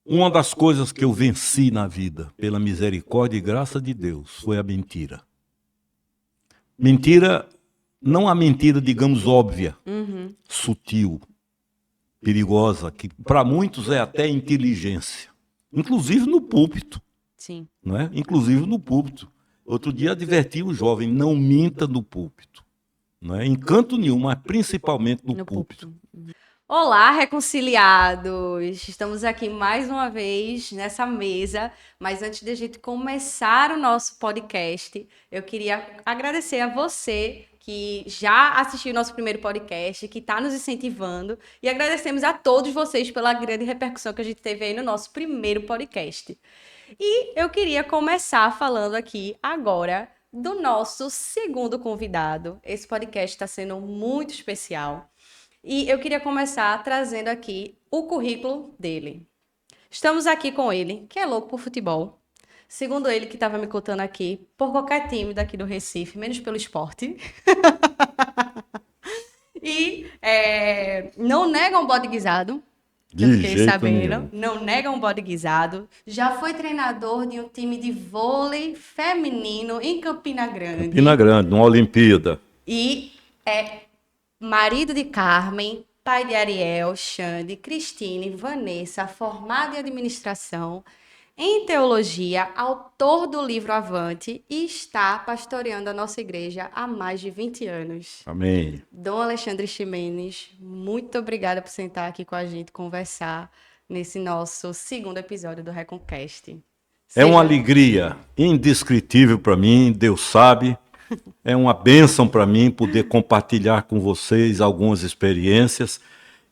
Uma das coisas que eu venci na vida, pela misericórdia e graça de Deus, foi a mentira. Mentira, não a mentira, digamos, óbvia, sutil, perigosa, que para muitos é até inteligência. Inclusive no púlpito, Sim. não é? Inclusive no púlpito. Outro dia adverti o jovem, não minta no púlpito. Não é? Em canto nenhum, mas principalmente no púlpito. Olá, reconciliados! Estamos aqui mais uma vez nessa mesa, mas antes de a gente começar o nosso podcast, eu queria agradecer a você que já assistiu o nosso primeiro podcast, que está nos incentivando, e agradecemos a todos vocês pela grande repercussão que a gente teve aí no nosso primeiro podcast. E eu queria começar falando aqui agora do nosso segundo convidado. Esse podcast está sendo muito especial. E eu queria começar trazendo aqui o currículo dele. Estamos aqui com ele, que é louco por futebol. Segundo ele, que estava me contando aqui, por qualquer time daqui do Recife, menos pelo esporte. E não nega um bode guisado, que eu De fiquei jeito sabendo. nenhum. Não nega um bode guisado. Já foi treinador de um time de vôlei feminino em Campina Grande. Campina Grande, numa Olimpíada. E é marido de Carmen, pai de Ariel, Xande, Cristine, Vanessa, formado em administração, em teologia, autor do livro Avante e está pastoreando a nossa igreja há mais de 20 anos. Amém. Dom Alexandre Ximenes, muito obrigada por sentar aqui com a gente, conversar nesse nosso segundo episódio do Reconcast. É uma Seja- alegria indescritível para mim, Deus sabe. É uma bênção para mim poder compartilhar com vocês algumas experiências.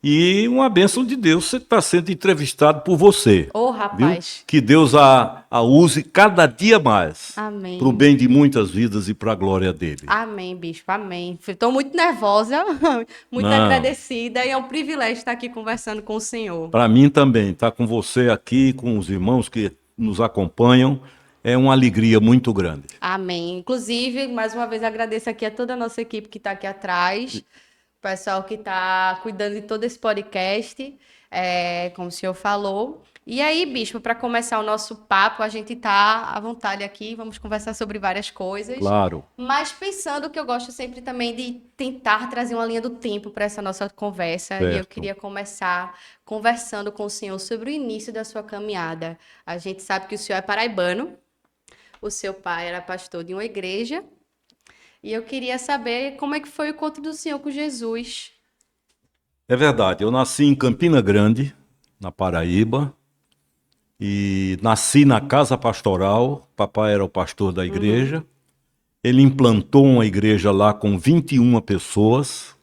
E uma bênção de Deus, você está sendo entrevistado por você. Ô, Viu? rapaz. Que Deus a use cada dia mais. Amém. Para o bem de muitas vidas e para a glória dele. Amém, bispo, amém. Estou muito nervosa, muito Não. agradecida e é um privilégio estar aqui conversando com o senhor. Para mim também, estar com você aqui, com os irmãos que nos acompanham, é uma alegria muito grande. Amém. Inclusive, mais uma vez agradeço aqui a toda a nossa equipe que está aqui atrás, o pessoal que está cuidando de todo esse podcast, como o senhor falou. E aí, bispo, para começar o nosso papo, a gente está à vontade aqui, vamos conversar sobre várias coisas. Claro. Mas pensando que eu gosto sempre também de tentar trazer uma linha do tempo para essa nossa conversa, e eu Certo. queria começar conversando com o senhor sobre o início da sua caminhada. A gente sabe que o senhor é paraibano, o seu pai era pastor de uma igreja, e eu queria saber como é que foi o encontro do senhor com Jesus. É verdade, eu nasci em Campina Grande, na Paraíba, e nasci na casa pastoral. Papai era o pastor da igreja. Ele implantou uma igreja lá com 21 pessoas,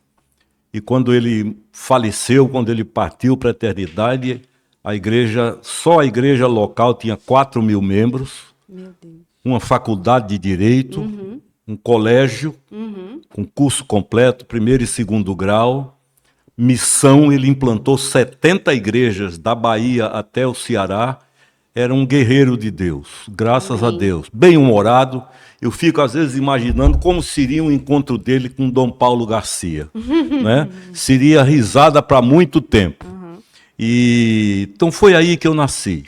e quando ele faleceu, quando ele partiu para a eternidade, só a igreja local tinha 4.000 membros, Meu Deus. uma faculdade de direito, um colégio com curso completo, primeiro e segundo grau, missão. Ele implantou 70 igrejas da Bahia até o Ceará. Era um guerreiro de Deus, graças a Amém. Deus, bem-humorado. Eu fico às vezes imaginando como seria um encontro dele com Dom Paulo Garcia, né? Seria risada para muito tempo. E então foi aí que eu nasci,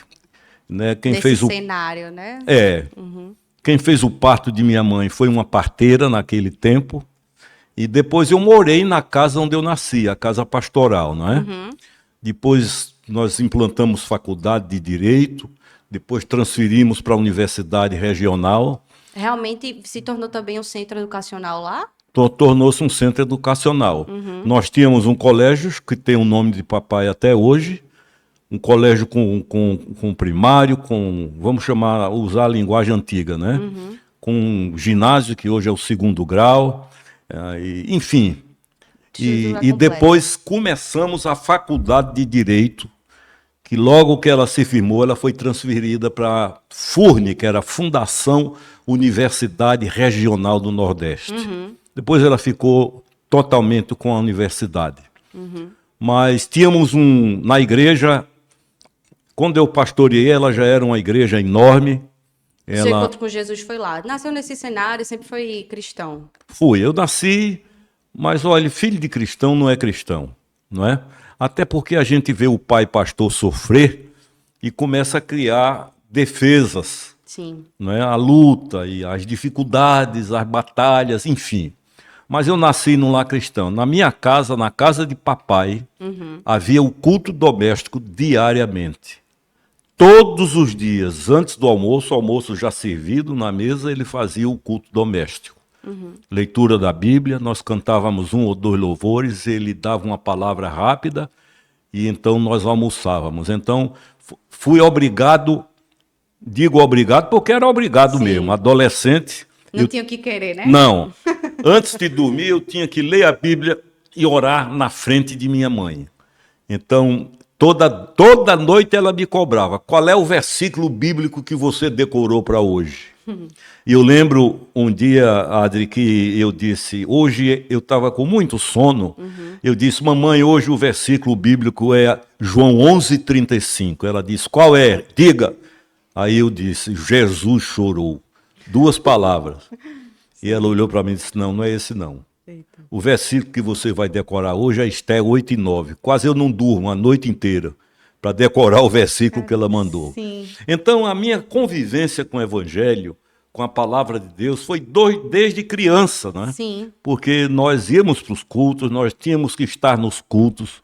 né? Nesse cenário, né? Quem fez o parto de minha mãe foi uma parteira naquele tempo. E depois eu morei na casa onde eu nasci, a casa pastoral, não é? Depois nós implantamos faculdade de Direito, depois transferimos para a Universidade Regional, Realmente se tornou também um centro educacional lá? tornou-se um centro educacional. Nós tínhamos um colégio que tem o nome de papai até hoje, um colégio com primário, vamos usar a linguagem antiga, né? Com um ginásio, que hoje é o segundo grau, enfim. Estrutura E completa. depois começamos a faculdade de Direito, que logo que ela se firmou, ela foi transferida para a FURN, que era a Fundação Universidade Regional do Nordeste. Depois ela ficou totalmente com a universidade. Mas tínhamos na igreja, quando eu pastoreei, ela já era uma igreja enorme. Seu encontro com Jesus foi lá. Nasceu nesse cenário, sempre foi cristão. Eu nasci, mas olha, filho de cristão não é cristão, não é? Até porque a gente vê o pai pastor sofrer, e começa a criar defesas, Sim. não é? A luta e as dificuldades, as batalhas, enfim. Mas eu nasci num lar cristão. Na minha casa, na casa de papai, havia o culto doméstico diariamente. Todos os dias, antes do almoço, o almoço já servido na mesa, ele fazia o culto doméstico. Leitura da Bíblia, nós cantávamos 1 ou 2 louvores, ele dava uma palavra rápida e então nós almoçávamos. Então, fui obrigado, digo obrigado porque era obrigado Sim. mesmo, adolescente. Não tinha o que querer, né? Não. Antes de dormir, eu tinha que ler a Bíblia e orar na frente de minha mãe. Então, toda noite ela me cobrava. Qual é o versículo bíblico que você decorou para hoje? E eu lembro um dia, Adri, que eu disse, hoje eu estava com muito sono, eu disse, mamãe, hoje o versículo bíblico é João 11:35. Ela disse, qual é? Diga. Aí eu disse, Jesus chorou. 2 palavras. E ela olhou para mim e disse, não, não é esse não. Eita. O versículo que você vai decorar hoje é Esther 8:9. Quase eu não durmo a noite inteira para decorar o versículo que ela mandou. Sim. Então, a minha convivência com o Evangelho, com a palavra de Deus, foi desde criança, né? Sim. Porque nós íamos para os cultos, nós tínhamos que estar nos cultos,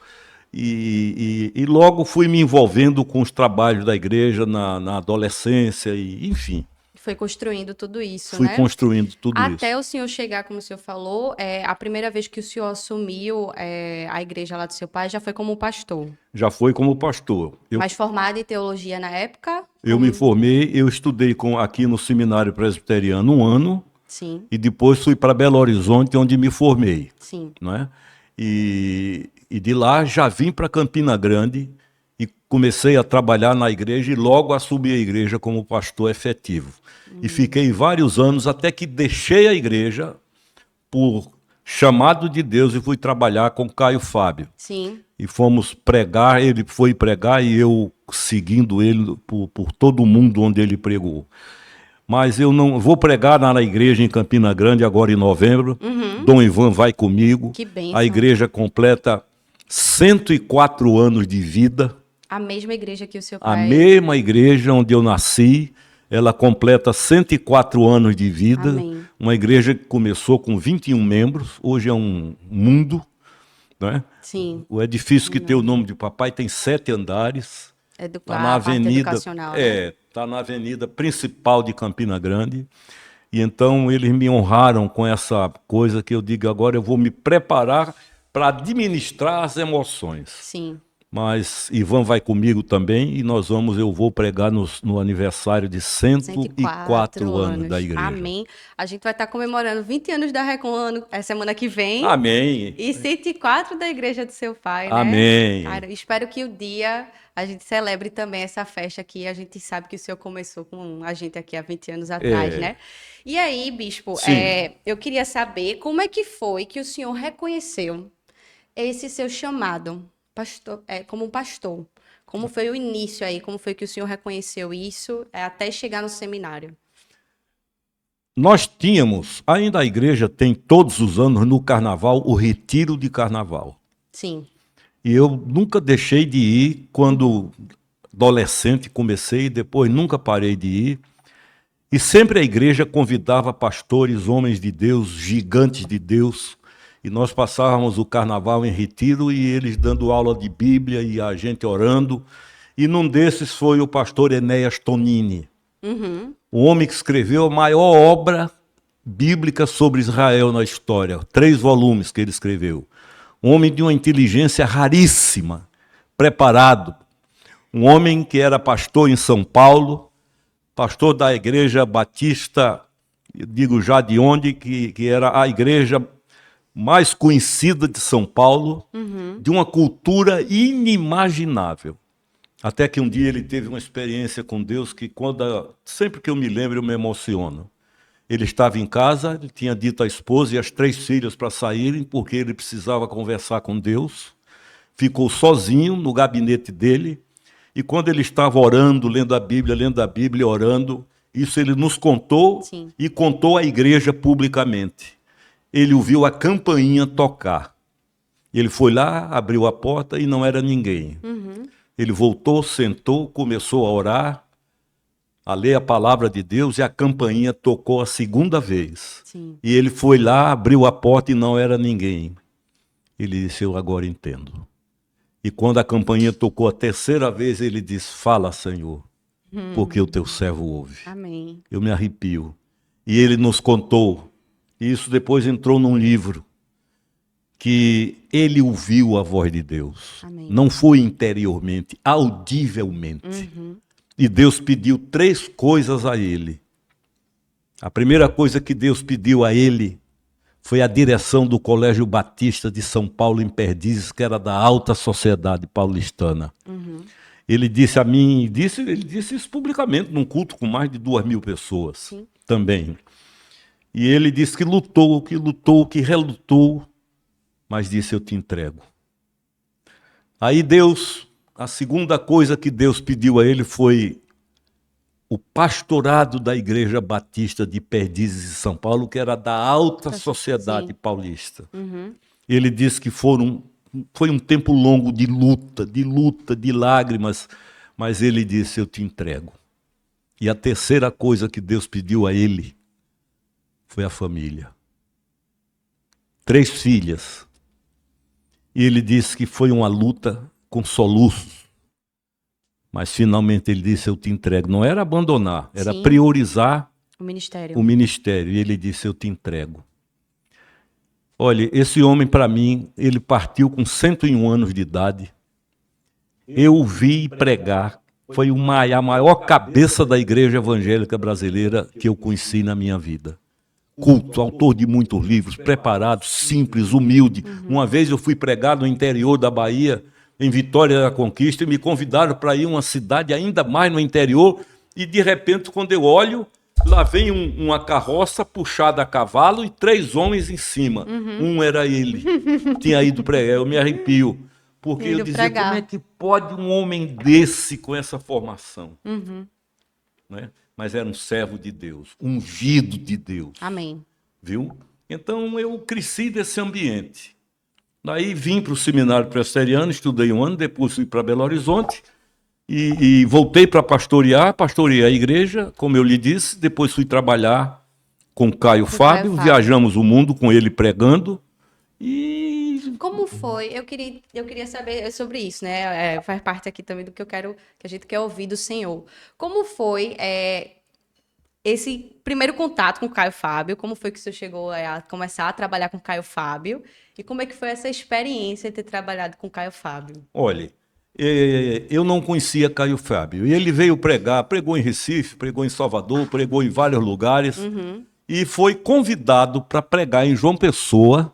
e logo fui me envolvendo com os trabalhos da igreja na adolescência, e enfim, Foi construindo tudo isso, fui né? construindo tudo isso. Até o senhor chegar, como o senhor falou, a primeira vez que o senhor assumiu a igreja lá do seu pai já foi como pastor. Já foi como pastor. Mas formado em teologia na época? Eu me formei, eu estudei aqui no Seminário Presbiteriano 1 ano, Sim, e depois fui para Belo Horizonte, onde me formei. sim. Não é? E de lá já vim para Campina Grande e comecei a trabalhar na igreja e logo assumi a igreja como pastor efetivo. E fiquei vários anos até que deixei a igreja por chamado de Deus e fui trabalhar com Caio Fábio. Sim, E fomos pregar, ele foi pregar e eu seguindo ele por todo o mundo onde ele pregou. Mas eu não vou pregar na igreja em Campina Grande agora em novembro. Dom Ivan vai comigo. que bênção. A igreja completa 104 anos de vida. A mesma igreja que o seu A pai... mesma igreja onde eu nasci, ela completa 104 anos de vida. Amém. Uma igreja que começou com 21 membros, hoje é um mundo, né? Sim, O edifício que tem o nome de papai tem 7 andares. Está na a parte avenida, educacional, né? tá na avenida principal de Campina Grande. E então eles me honraram com essa coisa que eu digo agora, eu vou me preparar para administrar as emoções. Sim. Mas Ivan vai comigo também e eu vou pregar no aniversário de 104 anos da igreja. Amém. A gente vai estar comemorando 20 anos da Recon semana que vem. Amém. E 104 da igreja do seu pai, né? Amém. Cara, espero que o dia a gente celebre também essa festa aqui. A gente sabe que o senhor começou com a gente aqui há 20 anos atrás, né? E aí, bispo, Sim. eu queria saber como é que foi que o senhor reconheceu esse seu chamado pastor, como pastor. Como foi o início aí? Como foi que o senhor reconheceu isso até chegar no seminário? Nós tínhamos, ainda a igreja tem todos os anos no carnaval, o retiro de carnaval. Sim. E eu nunca deixei de ir, quando adolescente comecei, depois nunca parei de ir. E sempre a igreja convidava pastores, homens de Deus, gigantes de Deus, e nós passávamos o carnaval em retiro e eles dando aula de Bíblia e a gente orando. E num desses foi o pastor Enéas Tonini, o homem que escreveu a maior obra bíblica sobre Israel na história, 3 volumes que ele escreveu. Um homem de uma inteligência raríssima, preparado. Um homem que era pastor em São Paulo, pastor da Igreja Batista, eu digo já de onde, que era a igreja mais conhecida de São Paulo, de uma cultura inimaginável. Até que um dia ele teve uma experiência com Deus que sempre que eu me lembro eu me emociono. Ele estava em casa, ele tinha dito à esposa e às 3 filhas para saírem, porque ele precisava conversar com Deus. Ficou sozinho no gabinete dele, e quando ele estava orando, lendo a Bíblia, orando, isso ele nos contou. Sim. E contou à igreja publicamente. Ele ouviu a campainha tocar. Ele foi lá, abriu a porta e não era ninguém. Ele voltou, sentou, começou a orar, a ler a palavra de Deus e a campainha tocou a segunda vez. Sim. E ele foi lá, abriu a porta e não era ninguém. Ele disse, eu agora entendo. E quando a campainha tocou a terceira vez, ele disse, fala, Senhor, porque o teu servo ouve. Amém. Eu me arrepio. E ele nos contou, e isso depois entrou num livro, que ele ouviu a voz de Deus. Amém. Não foi interiormente, audivelmente. E Deus pediu 3 coisas a ele. A primeira coisa que Deus pediu a ele foi a direção do Colégio Batista de São Paulo, em Perdizes, que era da alta sociedade paulistana. Ele disse a mim, ele disse isso publicamente, num culto com mais de 2.000 pessoas. Sim. Também. E ele disse que lutou, que relutou, mas disse, eu te entrego. Aí Deus, a segunda coisa que Deus pediu a ele foi o pastorado da Igreja Batista de Perdizes de São Paulo, que era da alta sociedade paulista. Ele disse que foi um tempo longo de luta, de lágrimas, mas ele disse, eu te entrego. E a terceira coisa que Deus pediu a ele foi a família. 3 filhas. E ele disse que foi uma luta com soluços. Mas finalmente ele disse, eu te entrego. Não era abandonar, era Sim. priorizar O ministério. o ministério. E ele disse, eu te entrego. Olha, esse homem para mim, ele partiu com 101 anos de idade. Eu o vi pregar. Foi a maior cabeça da igreja evangélica brasileira que eu conheci na minha vida. Culto, autor de muitos livros, preparado, simples, humilde. Uma vez eu fui pregar no interior da Bahia, em Vitória da Conquista, e me convidaram para ir a uma cidade ainda mais no interior, e de repente, quando eu olho, lá vem uma carroça puxada a cavalo e 3 homens em cima. Um era ele, tinha ido pregar, eu me arrepio. Porque eu dizia, pregar. como é que pode um homem desse com essa formação? Né? Mas era um servo de Deus, ungido de Deus. Amém. Viu? Então eu cresci desse ambiente. Daí vim para o seminário presbiteriano, estudei 1 ano, depois fui para Belo Horizonte e voltei para pastorei a igreja, como eu lhe disse, depois fui trabalhar com Caio Fábio, viajamos o mundo com ele pregando e... Como foi? Eu queria saber sobre isso, né? Faz parte aqui também do que que a gente quer ouvir do Senhor. Como foi esse primeiro contato com o Caio Fábio? Como foi que o senhor chegou a começar a trabalhar com o Caio Fábio? E como é que foi essa experiência de ter trabalhado com o Caio Fábio? Olha, eu não conhecia Caio Fábio. E ele veio pregar, pregou em Recife, pregou em Salvador, pregou em vários lugares. E foi convidado para pregar em João Pessoa,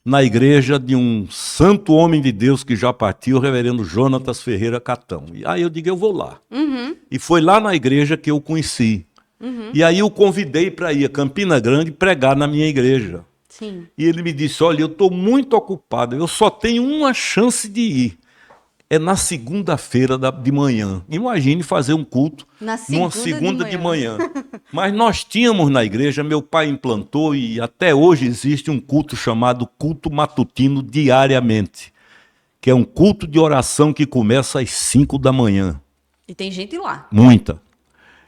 na igreja de um santo homem de Deus que já partiu, o reverendo Jonatas Ferreira Catão. E aí eu digo, eu vou lá. E foi lá na igreja que eu conheci. E aí eu convidei para ir a Campina Grande pregar na minha igreja. Sim. E ele me disse, olha, eu estou muito ocupado, eu só tenho uma chance de ir. É na segunda-feira de manhã. Imagine fazer um culto numa segunda de manhã. Mas nós tínhamos na igreja, meu pai implantou e até hoje existe um culto chamado culto matutino diariamente, que é um culto de oração que começa às 5 da manhã. E tem gente lá. Muita.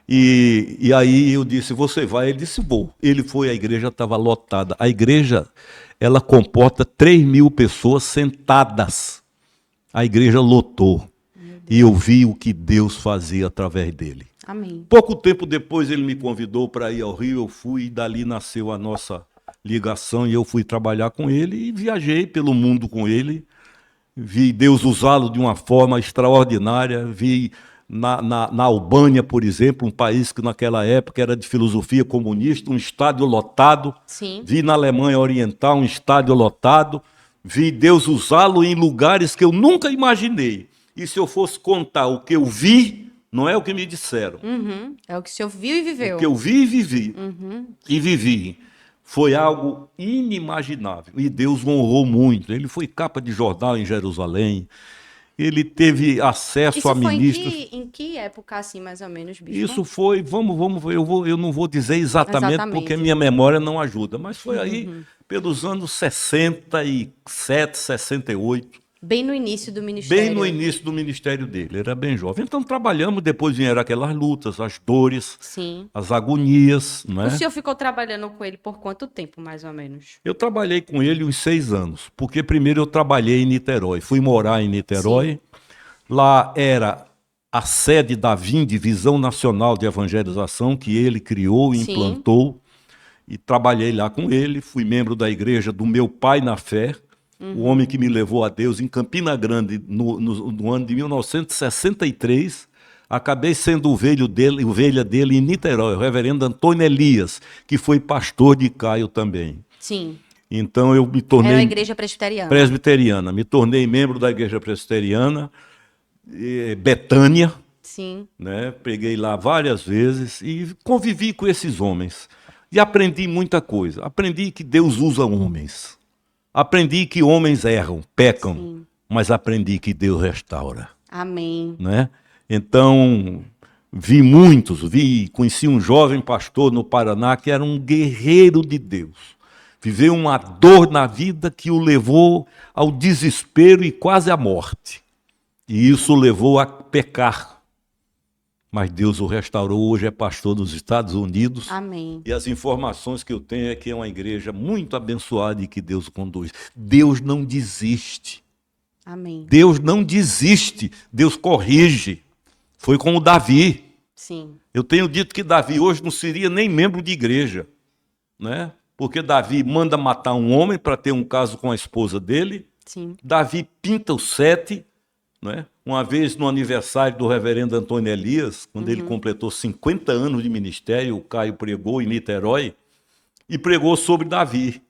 E aí eu disse, você vai? Ele disse, vou. Ele foi, a igreja estava lotada. A igreja, ela comporta 3.000 pessoas sentadas. A igreja lotou. E eu vi o que Deus fazia através dele. Amém. Pouco tempo depois ele me convidou para ir ao Rio, eu fui e dali nasceu a nossa ligação e eu fui trabalhar com ele e viajei pelo mundo com ele. Vi Deus usá-lo de uma forma extraordinária, vi na Albânia, por exemplo, um país que naquela época era de filosofia comunista, um estádio lotado. Sim. Vi na Alemanha Oriental um estádio lotado. Vi Deus usá-lo em lugares que eu nunca imaginei. E se eu fosse contar o que eu vi, não é o que me disseram. É o que o senhor viu e viveu. O que eu vi e vivi. E vivi. Foi algo inimaginável. E Deus o honrou muito. Ele foi capa de jornal em Jerusalém. Ele teve acesso Isso a foi ministros. em que época, assim, mais ou menos, bispo? Isso foi, vamos ver, eu não vou dizer exatamente porque minha memória não ajuda, mas foi aí pelos anos 67, 68. Bem no início do ministério. Bem no início do ministério dele, ele era bem jovem. Então trabalhamos, depois vieram aquelas lutas, as dores, Sim. as agonias, não O é? senhor ficou trabalhando com ele por quanto tempo, mais ou menos? Eu trabalhei com ele uns 6 anos, porque primeiro eu trabalhei em Niterói, fui morar em Niterói, lá era a sede da VIND, Visão Nacional de Evangelização, que ele criou e Sim. implantou, e trabalhei lá com ele, fui membro da igreja do meu pai na fé, o homem que me levou a Deus em Campina Grande no ano de 1963, acabei sendo ovelha dele em Niterói, o reverendo Antônio Elias, que foi pastor de Caio também. Sim. Então eu me Era a tornei igreja presbiteriana. presbiteriana, me tornei membro da igreja presbiteriana, Betânia, Sim. né? Preguei lá várias vezes e convivi com esses homens. E aprendi muita coisa. Aprendi que Deus usa homens. Aprendi que homens erram, pecam, Sim. mas aprendi que Deus restaura, Amém. né? Então, conheci um jovem pastor no Paraná que era um guerreiro de Deus. Viveu uma dor na vida que o levou ao desespero e quase à morte. E isso o levou a pecar. Mas Deus o restaurou, hoje é pastor dos Estados Unidos. Amém. E as informações que eu tenho é que é uma igreja muito abençoada e que Deus conduz. Deus não desiste. Amém. Deus não desiste. Deus corrige. Foi como Davi. Sim. Eu tenho dito que Davi hoje não seria nem membro de igreja, né? Porque Davi manda matar um homem para ter um caso com a esposa dele. Sim. Davi pinta os 7, né? Uma vez no aniversário do reverendo Antônio Elias, quando ele completou 50 anos de ministério, o Caio pregou em Niterói e pregou sobre Davi.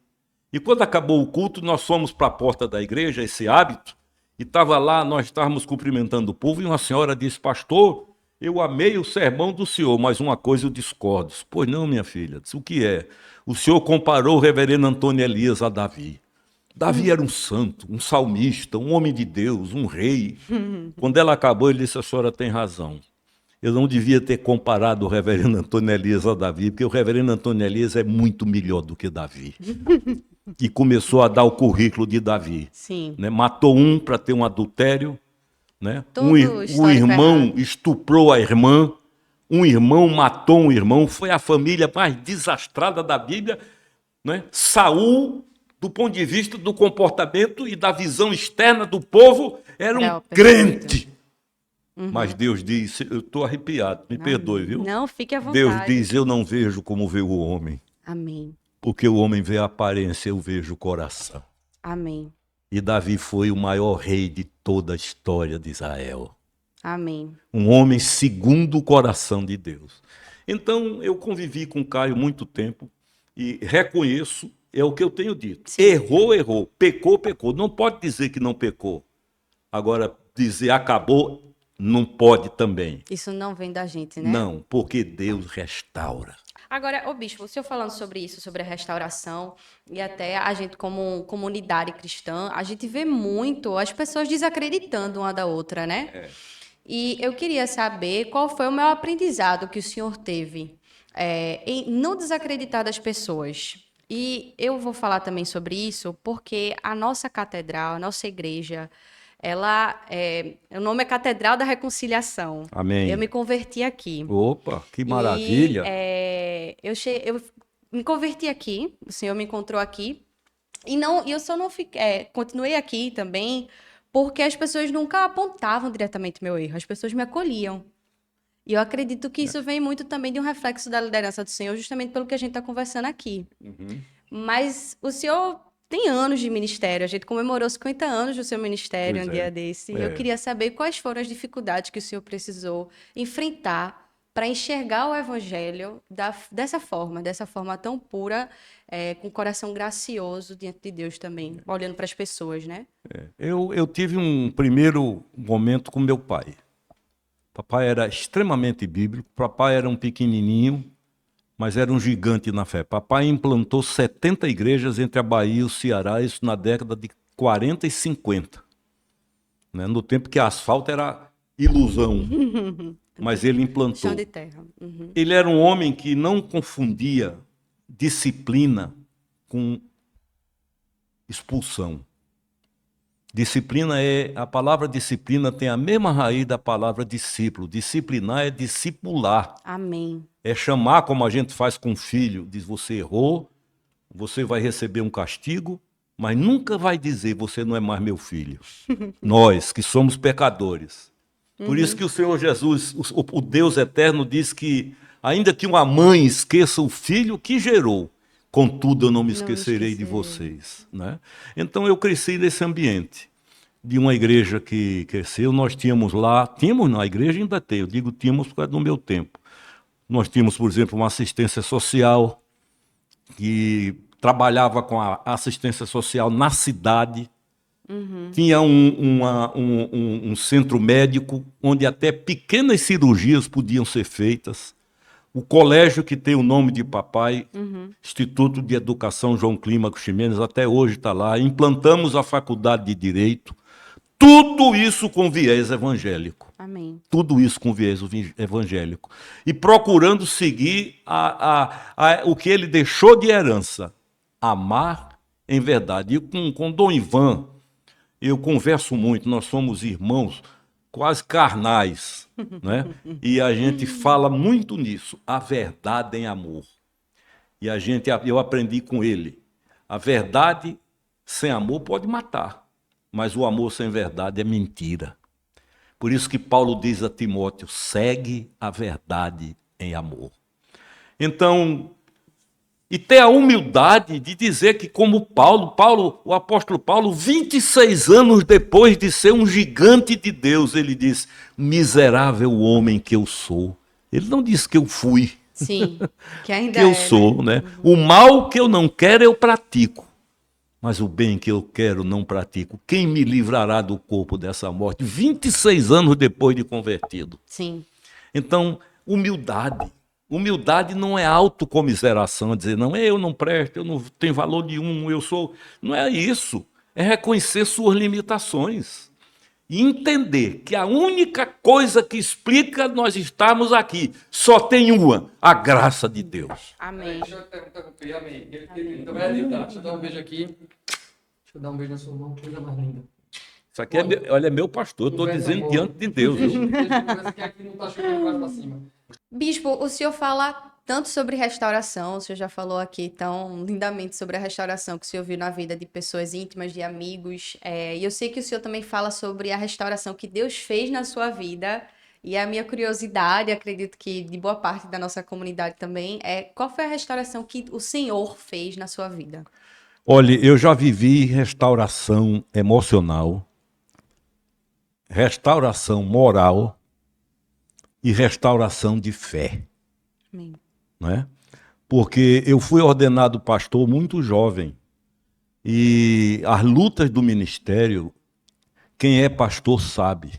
E quando acabou o culto, nós fomos para a porta da igreja, esse hábito, e estava lá, nós estávamos cumprimentando o povo, e uma senhora disse: pastor, eu amei o sermão do senhor, mas uma coisa eu discordo. Pois não, minha filha. Disse: o que é? O senhor comparou o reverendo Antônio Elias a Davi. Davi era um santo, um salmista, um homem de Deus, um rei. Quando ela acabou, ele disse: a senhora tem razão. Eu não devia ter comparado o reverendo Antônio Elias a Davi, porque o reverendo Antônio Elias é muito melhor do que Davi. E começou a dar o currículo de Davi. Sim. Né? Matou um para ter um adultério. Né? Tudo O histórico irmão errado. estuprou a irmã. Um irmão matou um irmão. Foi a família mais desastrada da Bíblia. Né? Saul, do ponto de vista do comportamento e da visão externa do povo, era um Era o perfeito. crente. Mas Deus diz, eu estou arrepiado, me Não, perdoe, viu? Não, fique à vontade. Deus diz, eu não vejo como vê o homem, Amém. porque o homem vê a aparência, eu vejo o coração. Amém. E Davi foi o maior rei de toda a história de Israel. Amém. Um homem segundo o coração de Deus. Então, eu convivi com o Caio muito tempo e reconheço, é o que eu tenho dito. Sim. Errou, errou. Pecou, pecou. Não pode dizer que não pecou. Agora, dizer acabou, não pode também. Isso não vem da gente, né? Não, porque Deus restaura. Agora, ô bispo, o senhor falando sobre isso, sobre a restauração, e até a gente como comunidade cristã, a gente vê muito as pessoas desacreditando uma da outra, né? E eu queria saber qual foi o maior aprendizado que o senhor teve em não desacreditar das pessoas. E eu vou falar também sobre isso porque a nossa catedral, a nossa igreja, o nome é Catedral da Reconciliação. Amém. Eu me converti aqui. Opa, que maravilha. Eu me converti aqui, o Senhor me encontrou aqui, e eu só não fiquei, continuei aqui também, porque as pessoas nunca apontavam diretamente meu erro, as pessoas me acolhiam. E eu acredito que isso vem muito também de um reflexo da liderança do Senhor, justamente pelo que a gente está conversando aqui. Mas o Senhor tem anos de ministério, a gente comemorou 50 anos do seu ministério Pois um é. dia desse, e eu queria saber quais foram as dificuldades que o Senhor precisou enfrentar para enxergar o Evangelho dessa forma tão pura, com o coração gracioso diante de Deus também, olhando para as pessoas, né? Eu tive um primeiro momento com meu pai. Papai era extremamente bíblico, papai era um pequenininho, mas era um gigante na fé. Papai implantou 70 igrejas entre a Bahia e o Ceará, isso na década de 40 e 50. Né? No tempo que asfalto era ilusão, mas ele implantou. Chão de terra. Ele era um homem que não confundia disciplina com expulsão. A palavra disciplina tem a mesma raiz da palavra discípulo. Disciplinar é discipular. Amém. É chamar como a gente faz com o filho. Diz, você errou, você vai receber um castigo, mas nunca vai dizer, você não é mais meu filho. Nós, que somos pecadores. Por isso que o Senhor Jesus, o Deus eterno, diz que ainda que uma mãe esqueça o filho que gerou, contudo eu não me esquecerei de vocês. Né? Então eu cresci nesse ambiente de uma igreja que cresceu. Nós tínhamos na igreja ainda tem, eu digo tínhamos por causa do meu tempo. Nós tínhamos, por exemplo, uma assistência social que trabalhava com a assistência social na cidade. Tinha um centro médico onde até pequenas cirurgias podiam ser feitas. O colégio que tem o nome de papai, Instituto de Educação João Clímaco Ximenes, até hoje está lá. Implantamos a faculdade de Direito. Tudo isso com viés evangélico. Amém. Tudo isso com viés evangélico. E procurando seguir o que ele deixou de herança. Amar em verdade. E com Dom Ivan, eu converso muito, nós somos irmãos quase carnais, né? E a gente fala muito nisso, a verdade em amor. E eu aprendi com ele, a verdade sem amor pode matar, mas o amor sem verdade é mentira. Por isso que Paulo diz a Timóteo, segue a verdade em amor. Então, e ter a humildade de dizer que, como o apóstolo Paulo, 26 anos depois de ser um gigante de Deus, ele diz, miserável homem que eu sou. Ele não disse que eu fui. Sim, que ainda que eu sou, né? O mal que eu não quero eu pratico, mas o bem que eu quero não pratico. Quem me livrará do corpo dessa morte? 26 anos depois de convertido. Sim. Então, humildade. Humildade não é autocomiseração, dizer, não, eu não presto, eu não tenho valor nenhum, eu sou... Não é isso. É reconhecer suas limitações. E entender que a única coisa que explica nós estarmos aqui só tem uma, a graça de Deus. Amém. Deixa eu interromper, amém. Então, deixa eu dar um beijo aqui. Deixa eu dar um beijo na sua mão, coisa mais linda. Isso aqui é meu pastor, estou dizendo diante de Deus. Viu? Conversa que aqui não tá chegando mais pra cima. Bispo, o senhor fala tanto sobre restauração, o senhor já falou aqui tão lindamente sobre a restauração que o senhor viu na vida de pessoas íntimas, de amigos, e eu sei que o senhor também fala sobre a restauração que Deus fez na sua vida, e a minha curiosidade, acredito que de boa parte da nossa comunidade também, é qual foi a restauração que o Senhor fez na sua vida? Olha, eu já vivi restauração emocional, restauração moral e restauração de fé. Amém. Não é? Porque eu fui ordenado pastor muito jovem e as lutas do ministério, quem é pastor sabe.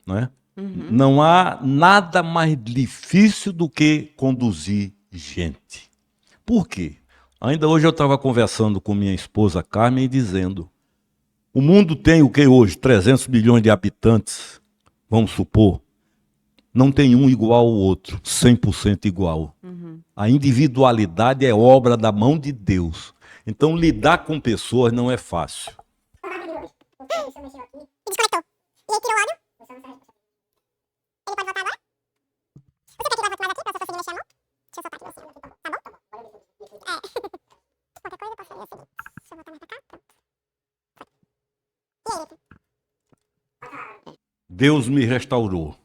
Não é? Não há nada mais difícil do que conduzir gente. Por quê? Ainda hoje eu estava conversando com minha esposa Carmen e dizendo, o mundo tem o que hoje? 300 milhões de habitantes, vamos supor. Não tem um igual ao outro, 100% igual. A individualidade é obra da mão de Deus. Então lidar com pessoas não é fácil. Deus me restaurou.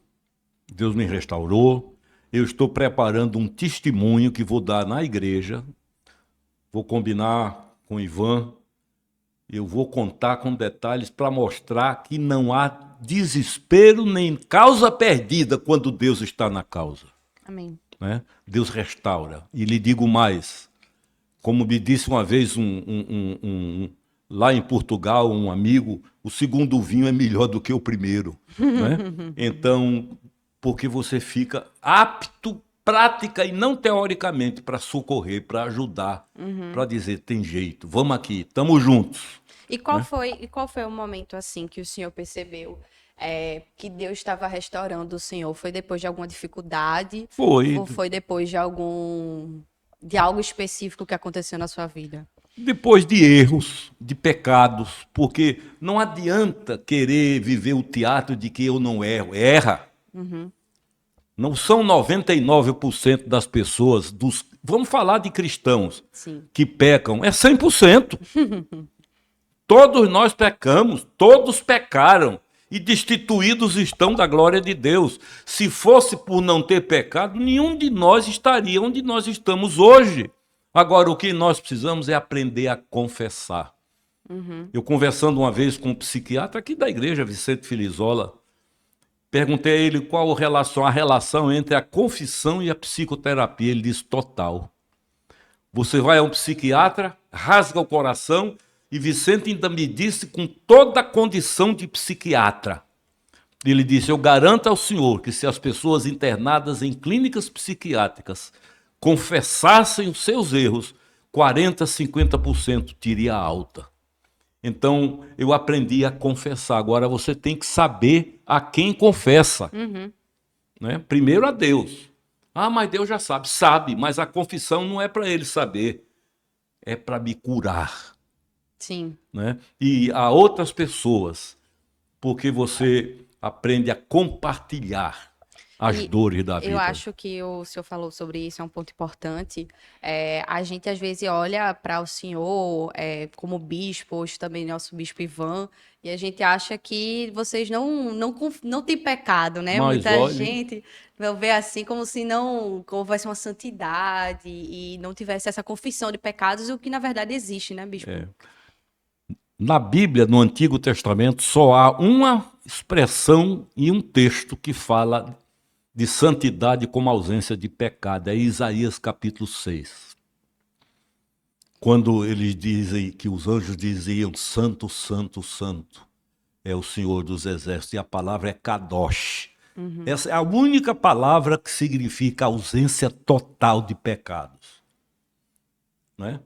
Deus me restaurou. Eu estou preparando um testemunho que vou dar na igreja. Vou combinar com o Ivan. Eu vou contar com detalhes para mostrar que não há desespero nem causa perdida quando Deus está na causa. Amém. Né? Deus restaura. E lhe digo mais, como me disse uma vez lá em Portugal, um amigo, o segundo vinho é melhor do que o primeiro. Né? Então, porque você fica apto, prática e não teoricamente, para socorrer, para ajudar, para dizer, tem jeito, vamos aqui, estamos juntos. E qual foi o momento assim que o senhor percebeu que Deus estava restaurando o senhor? Foi depois de alguma dificuldade? Foi. Ou foi depois de algo específico que aconteceu na sua vida? Depois de erros, de pecados, porque não adianta querer viver o teatro de que eu não erro. Erra. Não são 99% das pessoas, vamos falar de cristãos, Sim. que pecam, é 100%. Todos nós pecamos, todos pecaram e destituídos estão da glória de Deus. Se fosse por não ter pecado, nenhum de nós estaria onde nós estamos hoje. Agora, o que nós precisamos é aprender a confessar. Eu conversando uma vez com um psiquiatra aqui da igreja, Vicente Filizola, perguntei a ele qual a relação entre a confissão e a psicoterapia. Ele disse: total. Você vai a um psiquiatra, rasga o coração, e Vicente ainda me disse com toda a condição de psiquiatra. Ele disse: eu garanto ao senhor que se as pessoas internadas em clínicas psiquiátricas confessassem os seus erros, 40%, 50% teria alta. Então, eu aprendi a confessar. Agora, você tem que saber a quem confessa. Né? Primeiro a Deus. Ah, mas Deus já sabe. Sabe, mas a confissão não é para ele saber. É para me curar. Sim. Né? E a outras pessoas, porque você aprende a compartilhar as dores da vida. Eu acho que o senhor falou sobre isso, é um ponto importante. A gente às vezes olha para o senhor como bispo, hoje também nosso bispo Ivan, e a gente acha que vocês não têm pecado, né? Mas Muita olha, gente vê assim como se não houvesse uma santidade e não tivesse essa confissão de pecados, o que na verdade existe, né, bispo? Na Bíblia, no Antigo Testamento, só há uma expressão e um texto que fala de santidade como ausência de pecado. É Isaías capítulo 6. Quando eles dizem que os anjos diziam: santo, santo, santo é o Senhor dos exércitos, e a palavra é kadosh. Essa é a única palavra que significa ausência total de pecados. Né?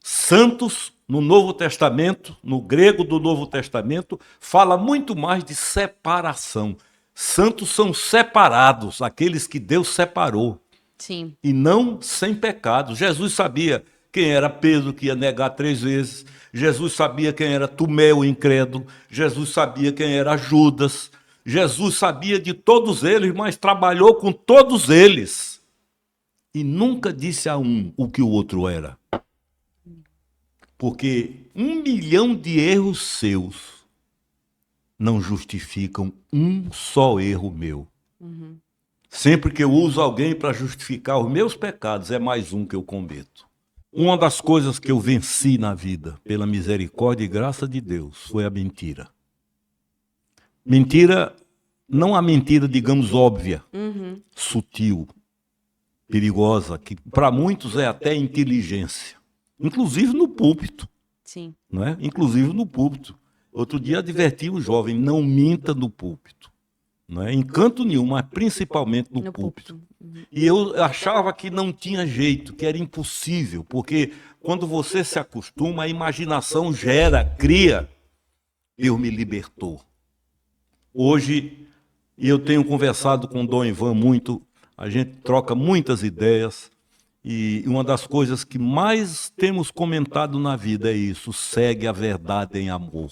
Santos, no Novo Testamento, no grego do Novo Testamento, fala muito mais de separação. Santos são separados, aqueles que Deus separou. Sim. E não sem pecado. Jesus sabia quem era Pedro, que ia negar 3 vezes. Jesus sabia quem era Tomé, o incrédulo. Jesus sabia quem era Judas. Jesus sabia de todos eles, mas trabalhou com todos eles. E nunca disse a um o que o outro era. Porque 1 milhão de erros seus não justificam um só erro meu. Sempre que eu uso alguém para justificar os meus pecados, é mais um que eu cometo. Uma das coisas que eu venci na vida, pela misericórdia e graça de Deus, foi a mentira. Mentira, não a mentira, digamos, óbvia, sutil, perigosa, que para muitos é até inteligência. Inclusive no púlpito. Sim. Não é? Inclusive no púlpito. Outro dia adverti o jovem: não minta no púlpito. Não é? Em canto nenhum, mas principalmente no púlpito. E eu achava que não tinha jeito, que era impossível, porque quando você se acostuma, a imaginação gera, cria. Deus me libertou. Hoje, e eu tenho conversado com o Dom Ivan muito, a gente troca muitas ideias, e uma das coisas que mais temos comentado na vida é isso: segue a verdade em amor,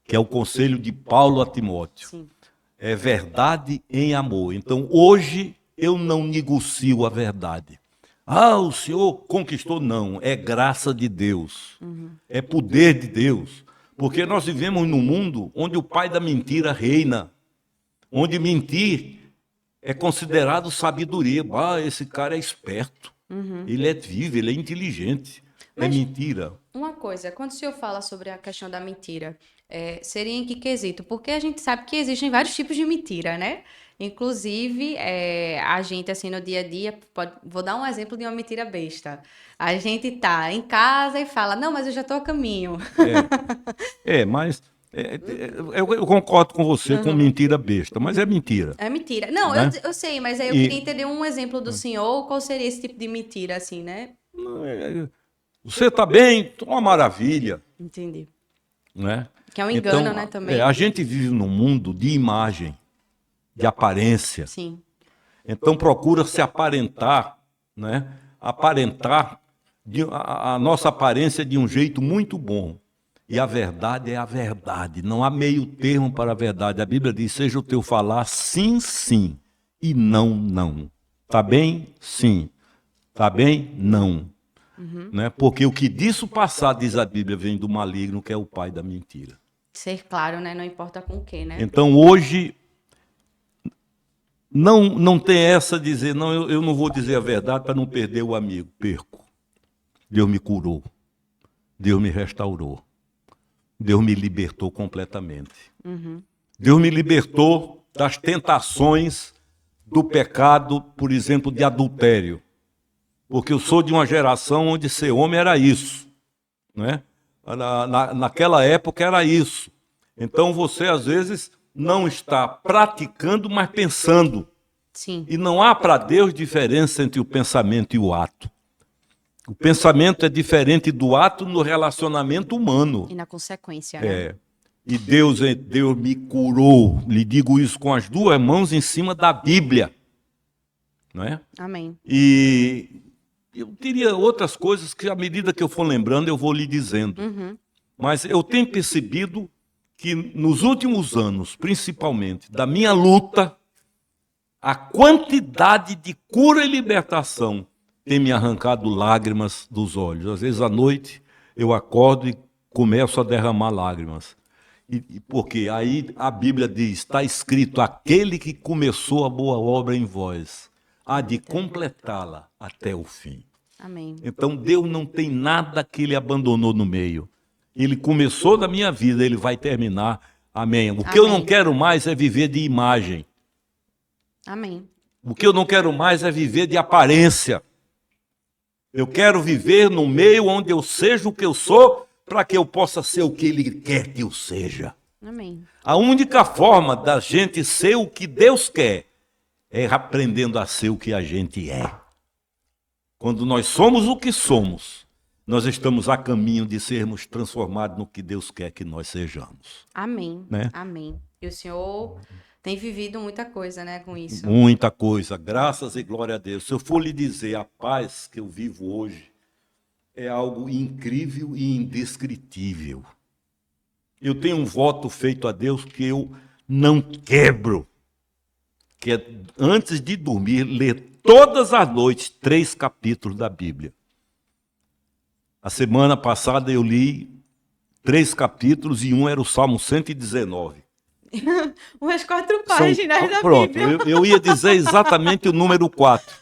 que é o conselho de Paulo a Timóteo. Sim. É verdade em amor. Então, hoje, eu não negocio a verdade. Ah, o senhor conquistou? Não, é graça de Deus, é poder de Deus, porque nós vivemos num mundo onde o pai da mentira reina, onde mentir é considerado sabedoria. Ah, esse cara é esperto. Ele é vivo, ele é inteligente. É Mas- mentira. Uma coisa, quando o senhor fala sobre a questão da mentira, seria em que quesito? Porque a gente sabe que existem vários tipos de mentira, né? Inclusive, a gente, assim, no dia a dia, vou dar um exemplo de uma mentira besta. A gente tá em casa e fala: não, mas eu já tô a caminho. Mas eu concordo com você com mentira besta, mas é mentira. É mentira. Não, Né? eu sei, mas aí eu E- queria entender um exemplo do senhor, qual seria esse tipo de mentira, assim, né? Você está bem? Uma maravilha. Entendi. Né? Que é um engano, Então, né, também. a gente vive num mundo de imagem, de aparência. Sim. Então procura se aparentar, né? Aparentar a nossa aparência de um jeito muito bom. E a verdade é a verdade. Não há meio termo para a verdade. A Bíblia diz, seja o teu falar sim, sim, e não, não. Tá bem? Sim. Tá bem? Não. Né? Porque o que disso passar, diz a Bíblia, vem do maligno, que é o pai da mentira. Ser claro, né? Não importa com o quê, né? Então, hoje, não tem essa de dizer, não, eu não vou dizer a verdade para não perder o amigo. Perco. Deus me curou. Deus me restaurou. Deus me libertou completamente. Deus me libertou das tentações do pecado, por exemplo, de adultério. Porque eu sou de uma geração onde ser homem era isso. Né? Naquela época era isso. Então você, às vezes, não está praticando, mas pensando. Sim. E não há para Deus diferença entre o pensamento e o ato. O pensamento é diferente do ato no relacionamento humano. E na consequência, né? E Deus me curou. Lhe digo isso com as duas mãos em cima da Bíblia. Não é? Amém. E eu teria outras coisas que, à medida que eu for lembrando, eu vou lhe dizendo. Mas eu tenho percebido que nos últimos anos, principalmente, da minha luta, a quantidade de cura e libertação tem me arrancado lágrimas dos olhos. Às vezes à noite eu acordo e começo a derramar lágrimas. Porque aí a Bíblia diz, está escrito, aquele que começou a boa obra em vós, há de completá-la até o fim. Amém. Então Deus não tem nada que ele abandonou no meio. Ele começou na minha vida, ele vai terminar. Amém. O que eu não quero mais é viver de imagem. Amém. O que eu não quero mais é viver de aparência. Eu quero viver no meio onde eu seja o que eu sou, para que eu possa ser o que ele quer que eu seja. Amém. A única forma da gente ser o que Deus quer é aprendendo a ser o que a gente é. Quando nós somos o que somos, nós estamos a caminho de sermos transformados no que Deus quer que nós sejamos. Amém. Né? Amém. E o Senhor tem vivido muita coisa, né, com isso. Muita coisa, graças e glória a Deus. Se eu for lhe dizer, a paz que eu vivo hoje é algo incrível e indescritível. Eu tenho um voto feito a Deus que eu não quebro, que é, antes de dormir, ler todas as noites 3 capítulos da Bíblia. A semana passada eu li 3 capítulos e um era o Salmo 119. Umas 4 páginas da Pronto, Bíblia. eu ia dizer exatamente o número 4.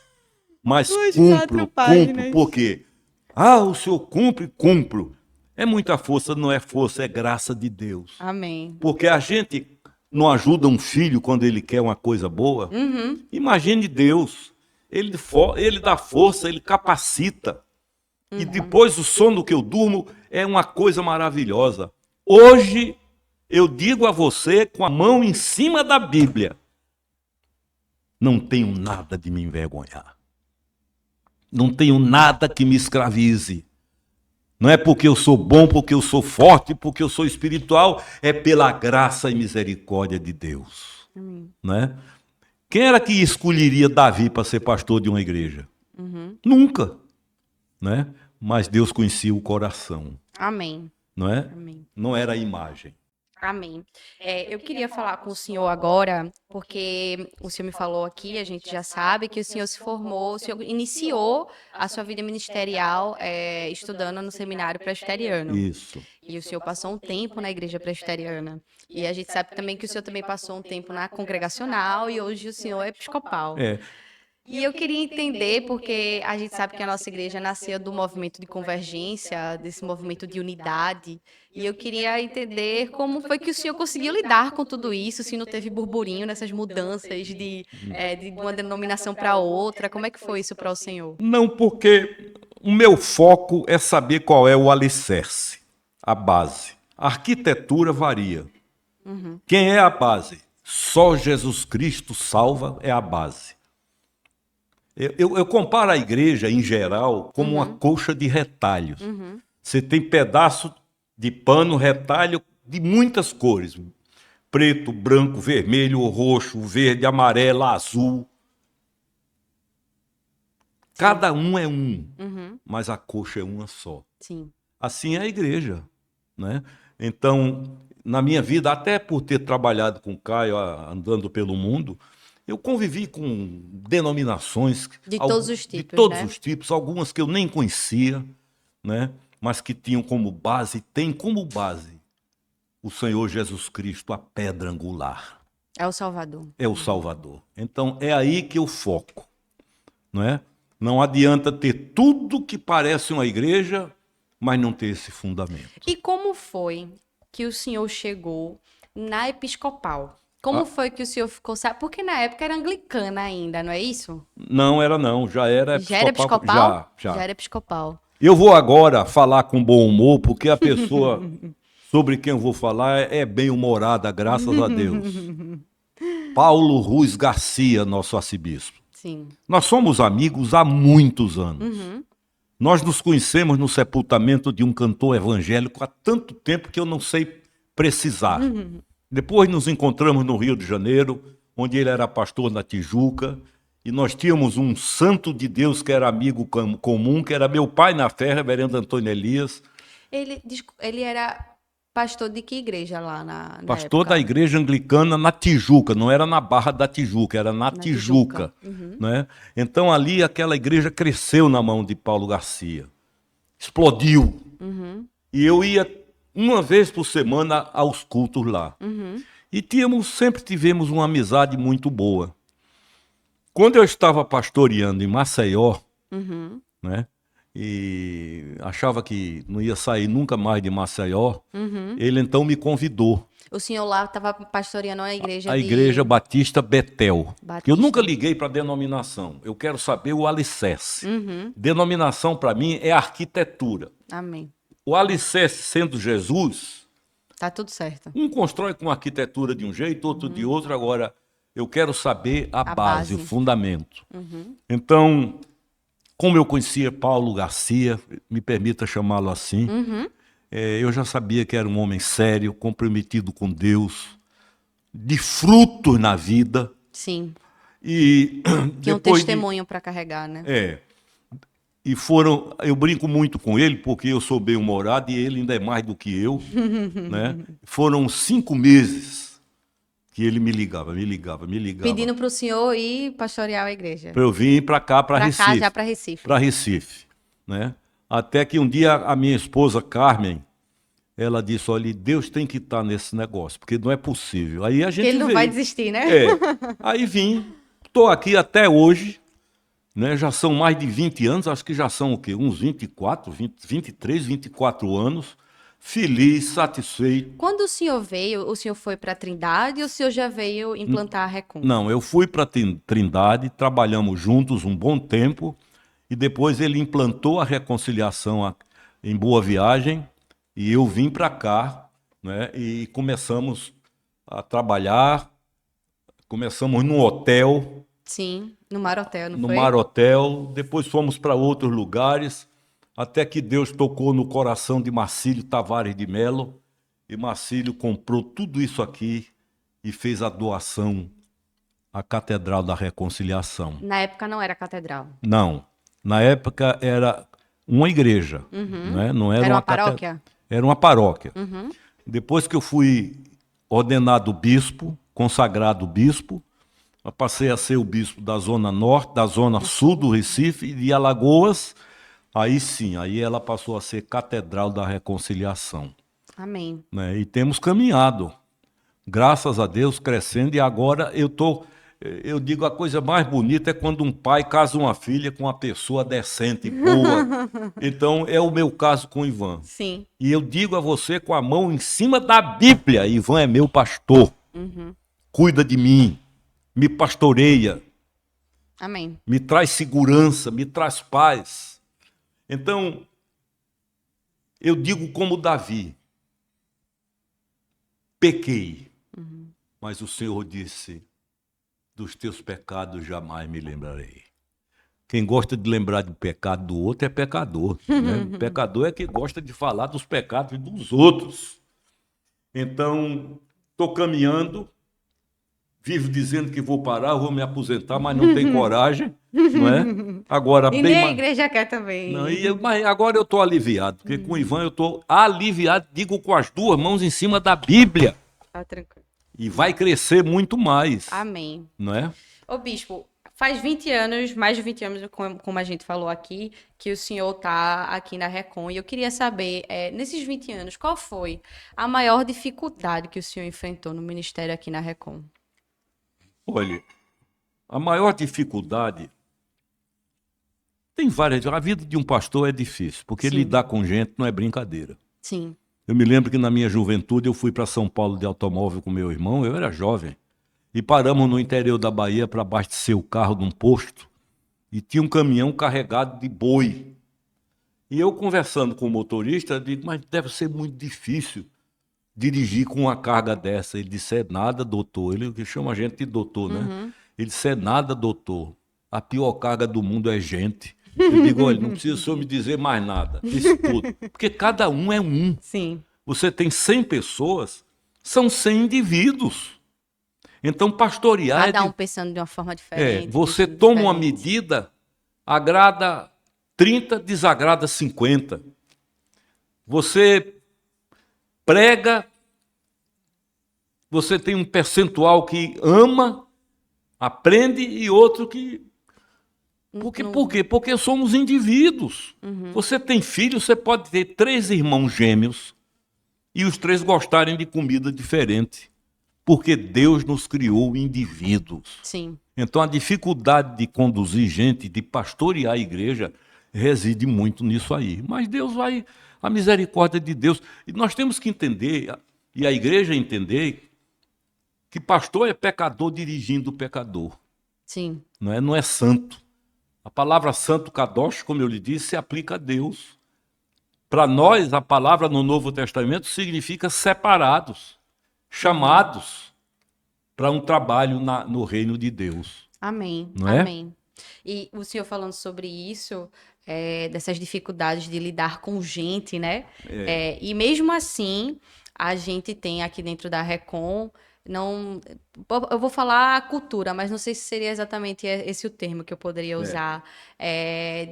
Mas Umas 4 cumpro, páginas. por quê? Ah, o senhor cumpre, cumpro. É muita força, não é força, é graça de Deus. Amém. Porque a gente não ajuda um filho quando ele quer uma coisa boa. Imagine Deus. Ele dá força, ele capacita. E depois o sono que eu durmo é uma coisa maravilhosa. Hoje eu digo a você com a mão em cima da Bíblia, não tenho nada de me envergonhar. Não tenho nada que me escravize. Não é porque eu sou bom, porque eu sou forte, porque eu sou espiritual, é pela graça e misericórdia de Deus. Né? Quem era que escolheria Davi para ser pastor de uma igreja? Nunca. Né? Mas Deus conhecia o coração. Amém. Não é? Amém. Não era a imagem. Amém. Eu queria falar com o senhor agora, porque o senhor me falou aqui, a gente já sabe que o senhor se formou, o senhor iniciou a sua vida ministerial estudando no seminário presbiteriano. Isso. E o senhor passou um tempo na igreja presbiteriana. E a gente sabe também que o senhor também passou um tempo na congregacional e hoje o senhor é episcopal. E eu queria entender, porque a gente sabe que a nossa igreja nasceu do movimento de convergência, desse movimento de unidade, e eu queria entender como foi que o senhor conseguiu lidar com tudo isso, se não teve burburinho nessas mudanças de uma denominação para outra, como é que foi isso para o senhor? Não, porque o meu foco é saber qual é o alicerce, a base. A arquitetura varia. Quem é a base? Só Jesus Cristo salva, é a base. Eu comparo a igreja, em geral, como uma colcha de retalhos. Você tem pedaço de pano, retalho de muitas cores. Preto, branco, vermelho, roxo, verde, amarelo, azul. Cada um é um, Uhum. mas a coxa é uma só. Sim. Assim é a igreja, né? Então, na minha vida, até por ter trabalhado com o Caio, andando pelo mundo, eu convivi com denominações De todos os de tipos, todos né? os tipos, algumas que eu nem conhecia, né? Mas que tinham como base, tem como base o Senhor Jesus Cristo, a pedra angular, É o Salvador. é o Salvador. Então, é aí que eu foco, não é? Não adianta ter tudo que parece uma igreja, mas não ter esse fundamento. E como foi que o senhor chegou na Episcopal? Como Ah. foi que o senhor ficou, sabe? Porque na época era anglicana ainda, não é isso? Não era não, já era Já era episcopal. episcopal? Já. Já era episcopal. Eu vou agora falar com bom humor, porque a pessoa sobre quem eu vou falar é bem-humorada, graças a Deus. Paulo Ruiz Garcia, nosso arcebispo. Sim. Nós somos amigos há muitos anos. Uhum. Nós nos conhecemos no sepultamento de um cantor evangélico há tanto tempo que eu não sei precisar. Depois nos encontramos no Rio de Janeiro, onde ele era pastor na Tijuca, e nós tínhamos um santo de Deus que era amigo comum, que era meu pai na fé, reverendo Antônio Elias, Ele era pastor de que igreja lá na pastor época? da igreja anglicana na Tijuca, não era na Barra da Tijuca, era na Tijuca. Né? Então ali aquela igreja cresceu na mão de Paulo Garcia, explodiu. E eu ia uma vez por semana aos cultos lá. E sempre tivemos uma amizade muito boa. Quando eu estava pastoreando em Maceió, né, e achava que não ia sair nunca mais de Maceió, ele então me convidou. O senhor lá estava pastoreando a igreja A Igreja Batista Betel. Batista. Eu nunca liguei para denominação. Eu quero saber o alicerce. Denominação, para mim, é arquitetura. Amém. O alicerce sendo Jesus, Tá tudo certo. um constrói com arquitetura de um jeito, outro de outro. Agora, eu quero saber a base, o base. fundamento. Então, como eu conhecia Paulo Garcia, me permita chamá-lo assim, eu já sabia que era um homem sério, comprometido com Deus, de frutos na vida. Sim. E Tinha um depois testemunho para carregar, né? E eu brinco muito com ele, porque eu sou bem-humorado e ele ainda é mais do que eu, né? Foram 5 meses que ele me ligava. Pedindo para o senhor ir pastorear a igreja. Para eu vir para cá, para Para cá, Recife. já para Recife. Para Recife, né? Até que um dia a minha esposa, Carmen, ela disse, olha, Deus tem que estar nesse negócio, porque não é possível. Aí a gente Ele não veio. vai desistir, né? Aí vim, estou aqui até hoje, né? Já são mais de 20 anos, acho que já são o quê? Uns 23, 24 anos, feliz, satisfeito. Quando o senhor veio, o senhor foi para Trindade ou o senhor já veio implantar a Recon? Não, eu fui para Trindade, trabalhamos juntos um bom tempo, e depois ele implantou a reconciliação em Boa Viagem, e eu vim para cá, né? E começamos a trabalhar, começamos num hotel, Sim, no Mar Hotel, não no foi? Mar Hotel, depois fomos para outros lugares, até que Deus tocou no coração de Marcílio Tavares de Melo, e Marcílio comprou tudo isso aqui e fez a doação à Catedral da Reconciliação. Na época não era catedral. Não, na época era uma igreja, né? Não era, Era uma catedral. paróquia? Era uma paróquia. Depois que eu fui ordenado bispo, consagrado bispo, eu passei a ser o bispo da Zona Norte, da Zona Sul do Recife e de Alagoas. Aí sim, aí ela passou a ser Catedral da Reconciliação. Amém. Né? E temos caminhado, graças a Deus, crescendo. E agora eu digo, a coisa mais bonita é quando um pai casa uma filha com uma pessoa decente, boa. Então, é o meu caso com o Ivan. Sim. E eu digo a você com a mão em cima da Bíblia, Ivan é meu pastor. Cuida de mim, me pastoreia, Amém. me traz segurança, me traz paz. Então, eu digo como Davi, pequei, mas o Senhor disse, dos teus pecados jamais me lembrarei. Quem gosta de lembrar do pecado do outro é pecador. Né? Pecador é quem gosta de falar dos pecados dos outros. Então, estou caminhando vivo dizendo que vou parar, vou me aposentar, mas não tem coragem, não é? Agora, E bem nem a mais... igreja quer também. Não, mas agora eu estou aliviado, porque com o Ivan eu estou aliviado, digo com as duas mãos em cima da Bíblia, Tá tranquilo. e vai crescer muito mais, Amém. não é? Ô, bispo, faz 20 anos, mais de 20 anos, como a gente falou aqui, que o senhor tá aqui na Recon. E eu queria saber, nesses 20 anos, qual foi a maior dificuldade que o senhor enfrentou no ministério aqui na Recon? Olha, a maior dificuldade, tem várias, a vida de um pastor é difícil, porque Sim. lidar com gente não é brincadeira. Sim. Eu me lembro que na minha juventude eu fui para São Paulo de automóvel com meu irmão, eu era jovem, e paramos no interior da Bahia para abastecer o carro num posto, e tinha um caminhão carregado de boi. E eu conversando com o motorista, eu digo, mas deve ser muito difícil dirigir com uma carga dessa. Ele disse, é nada, doutor. Ele que chama a gente de doutor, né? Ele disse, é nada, doutor. A pior carga do mundo é gente. Eu digo, olha, não precisa o senhor me dizer mais nada. Disse tudo. Porque cada um é um. Sim. Você tem 100 pessoas, são 100 indivíduos. Então, pastorear... Cada um pensando de uma forma diferente. você pensando toma uma diferente. medida, agrada 30, desagrada 50. Você prega, você tem um percentual que ama, aprende e outro que... Por quê? Porque somos indivíduos. Você tem filho, você pode ter 3 irmãos gêmeos e os 3 gostarem de comida diferente. Porque Deus nos criou indivíduos. Sim. Então a dificuldade de conduzir gente, de pastorear a igreja, reside muito nisso aí. Mas Deus vai, a misericórdia de Deus. E nós temos que entender, e a igreja entender, que pastor é pecador dirigindo o pecador. Sim. Não é santo. A palavra santo, kadosh, como eu lhe disse, se aplica a Deus. Para nós, a palavra no Novo Testamento significa separados, chamados para um trabalho no reino de Deus. Amém. Não é? Amém. E o senhor falando sobre isso, dessas dificuldades de lidar com gente, né? E mesmo assim, a gente tem aqui dentro da Recon, não, eu vou falar a cultura, mas não sei se seria exatamente esse o termo que eu poderia usar,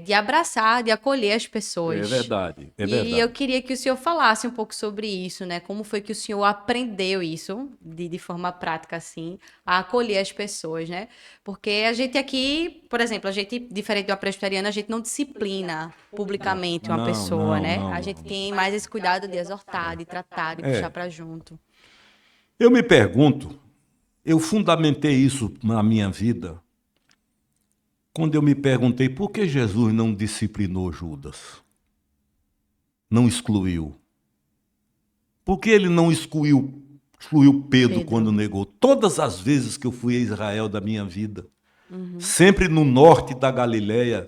de abraçar, de acolher as pessoas. É verdade, é E verdade. eu queria que o senhor falasse um pouco sobre isso, né? Como foi que o senhor aprendeu isso, de forma prática, assim, a acolher as pessoas, né? Porque a gente aqui, por exemplo, a gente, diferente do presbiteriano, a gente não disciplina publicamente uma Não, pessoa, não, né? não, A gente não. tem mais esse cuidado de exortar, de tratar, de puxar para junto. Eu me pergunto, eu fundamentei isso na minha vida, quando eu me perguntei por que Jesus não disciplinou Judas, não excluiu. Por que ele não excluiu Pedro quando negou? Todas as vezes que eu fui a Israel da minha vida, sempre no norte da Galileia,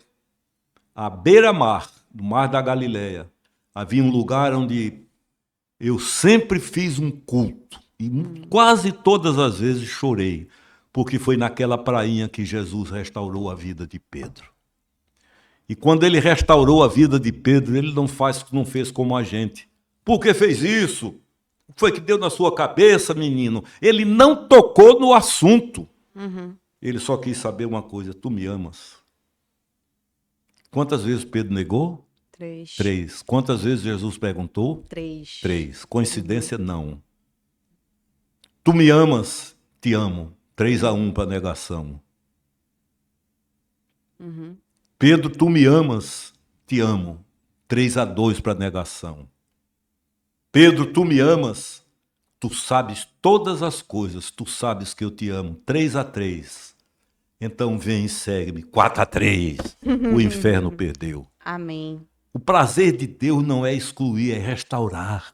à beira-mar, no mar da Galileia, havia um lugar onde eu sempre fiz um culto. E quase todas as vezes chorei, porque foi naquela prainha que Jesus restaurou a vida de Pedro. E quando ele restaurou a vida de Pedro, ele não fez como a gente. Por que fez isso? O que foi que deu na sua cabeça, menino? Ele não tocou no assunto. Ele só quis saber uma coisa: tu me amas? Quantas vezes Pedro negou? 3. 3. Quantas vezes Jesus perguntou? 3. 3. Coincidência? Não. Tu me amas? Te amo. 3-1 para negação. Pedro, tu me amas? Te amo. 3-2 para negação. Pedro, tu me amas? Tu sabes todas as coisas, tu sabes que eu te amo. 3-3. Então vem e segue-me. 4-3. O inferno perdeu. Amém. O prazer de Deus não é excluir, é restaurar.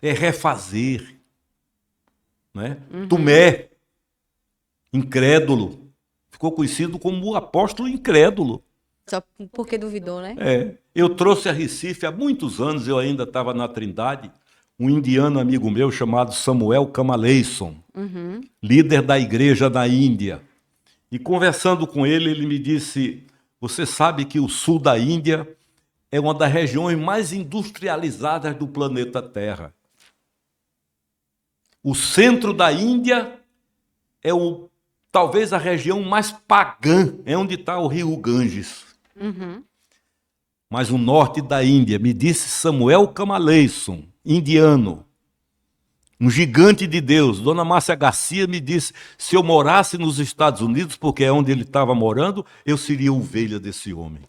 É refazer. Né? Tomé, incrédulo, ficou conhecido como o apóstolo incrédulo. Só porque duvidou, né? Eu trouxe a Recife há muitos anos, eu ainda estava na Trindade, um indiano amigo meu chamado Samuel Kamaleison, líder da igreja na Índia. E conversando com ele, ele me disse, você sabe que o sul da Índia é uma das regiões mais industrializadas do planeta Terra. O centro da Índia talvez a região mais pagã, é onde está o rio Ganges. Uhum. Mas o norte da Índia, me disse Samuel Kamaleison, indiano, um gigante de Deus. Dona Márcia Garcia me disse, se eu morasse nos Estados Unidos, porque é onde ele estava morando, eu seria ovelha desse homem.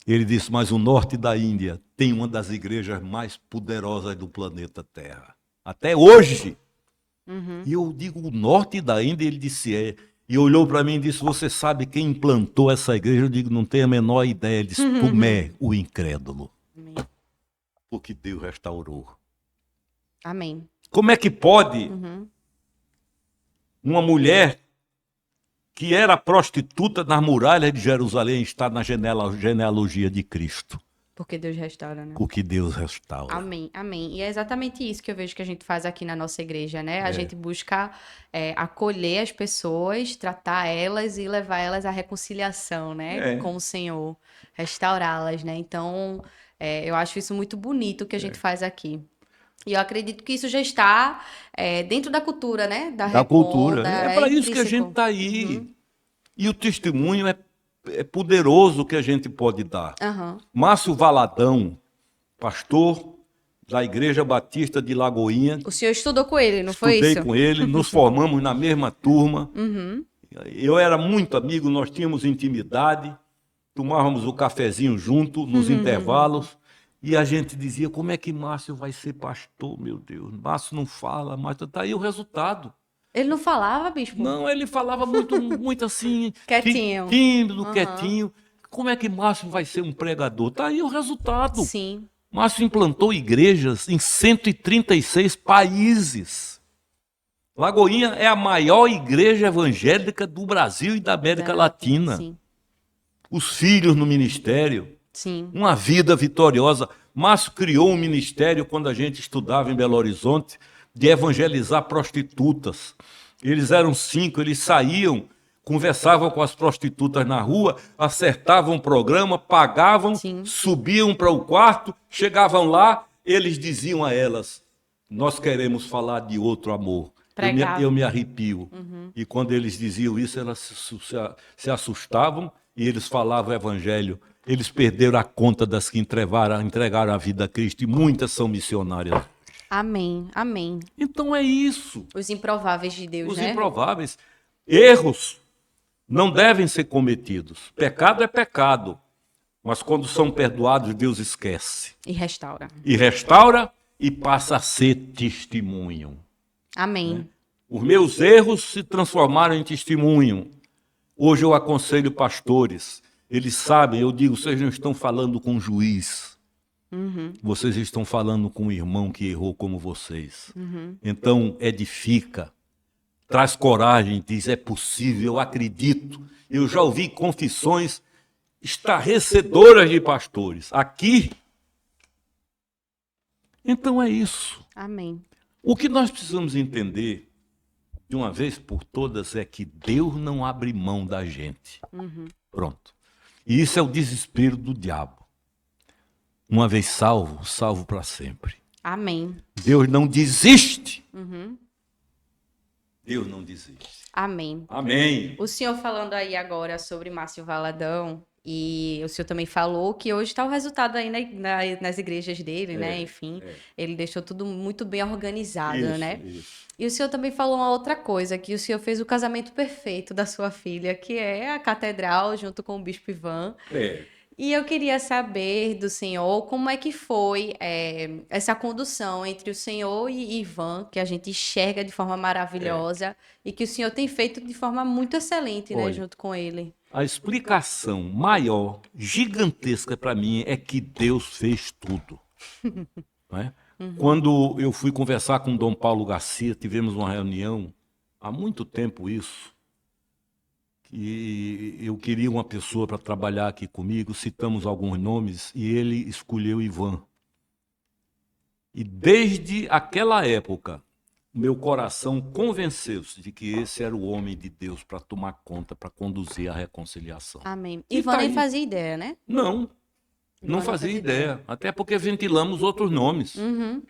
Ele disse, mas o norte da Índia tem uma das igrejas mais poderosas do planeta Terra. Até hoje. Uhum. E eu digo, o norte da Índia? Ele disse, é. E olhou para mim e disse, você sabe quem implantou essa igreja? Eu digo, não tenho a menor ideia. Ele disse, Tomé, o incrédulo. Amém. Porque Deus restaurou. Amém. Como é que pode Uhum. uma mulher que era prostituta nas muralhas de Jerusalém estar na genealogia de Cristo? Porque Deus restaura, né? Porque Deus restaura. Amém, amém. E é exatamente isso que eu vejo que a gente faz aqui na nossa igreja, né? A gente busca acolher as pessoas, tratar elas e levar elas à reconciliação, né? É. Com o Senhor, restaurá-las, né? Então, eu acho isso muito bonito que a gente faz aqui. E eu acredito que isso já está dentro da cultura, né? Da Da cultura. Reponda, É para isso que a intrínseco. gente está aí. E o testemunho é poderoso que a gente pode dar. Aham. Márcio Valadão, pastor da Igreja Batista de Lagoinha. O senhor estudou com ele, não foi Estudei isso? com ele, nos formamos na mesma turma. Uhum. Eu era muito amigo, nós tínhamos intimidade, tomávamos o cafezinho junto nos intervalos. E a gente dizia, como é que Márcio vai ser pastor, meu Deus? Márcio não fala, Márcio está aí o resultado. Ele não falava, bispo? Não, ele falava muito, muito assim, Quietinho. tímido, Aham. quietinho. Como é que Márcio vai ser um pregador? Está aí o resultado. Sim. Márcio implantou igrejas em 136 países. Lagoinha é a maior igreja evangélica do Brasil e da América Latina. Sim. Os filhos no ministério. Sim. Uma vida vitoriosa. Márcio criou um ministério quando a gente estudava em Belo Horizonte de evangelizar prostitutas. Eles eram 5, eles saíam, conversavam com as prostitutas na rua, acertavam o programa, pagavam, Sim. subiam para o quarto, chegavam lá, eles diziam a elas, nós queremos falar de outro amor. Pregavam. Eu me arrepio. E quando eles diziam isso, elas se assustavam e eles falavam o evangelho. Eles perderam a conta das que entregaram a vida a Cristo e muitas são missionárias. Amém. Amém. Então é isso. Os improváveis de Deus, Os né? improváveis. Erros não devem ser cometidos. Pecado é pecado. Mas quando são perdoados, Deus esquece. E restaura. E restaura e passa a ser testemunho. Amém. Os meus erros se transformaram em testemunho. Hoje eu aconselho pastores. Eles sabem, eu digo, vocês não estão falando com um juiz. Vocês estão falando com um irmão que errou como vocês. Então, edifica. Traz coragem, diz, é possível, eu acredito. Eu já ouvi confissões estarrecedoras de pastores. Aqui. Então é isso. Amém. O que nós precisamos entender, de uma vez por todas, é que Deus não abre mão da gente. Pronto. E isso é o desespero do diabo. Uma vez salvo, salvo para sempre. Amém. Deus não desiste. Deus não desiste. Amém. Amém. O senhor falando aí agora sobre Márcio Valadão, e o senhor também falou que hoje está o resultado aí nas igrejas dele, né? Enfim, ele deixou tudo muito bem organizado, né? Isso. E o senhor também falou uma outra coisa, que o senhor fez o casamento perfeito da sua filha, que é a catedral, junto com o bispo Ivan. É. E eu queria saber do senhor como é que foi essa condução entre o senhor e Ivan, que a gente enxerga de forma maravilhosa e que o senhor tem feito de forma muito excelente, né, Olha, junto com ele. A explicação maior, gigantesca para mim, é que Deus fez tudo. Não é? Quando eu fui conversar com Dom Paulo Garcia, tivemos uma reunião, há muito tempo isso, que eu queria uma pessoa para trabalhar aqui comigo, citamos alguns nomes, e ele escolheu Ivan. E desde aquela época, meu coração convenceu-se de que esse era o homem de Deus para tomar conta, para conduzir a reconciliação. Amém. E Ivan tá nem aí. fazia ideia, né? Não não fazia fazia ideia. Até porque ventilamos outros nomes. Uhum.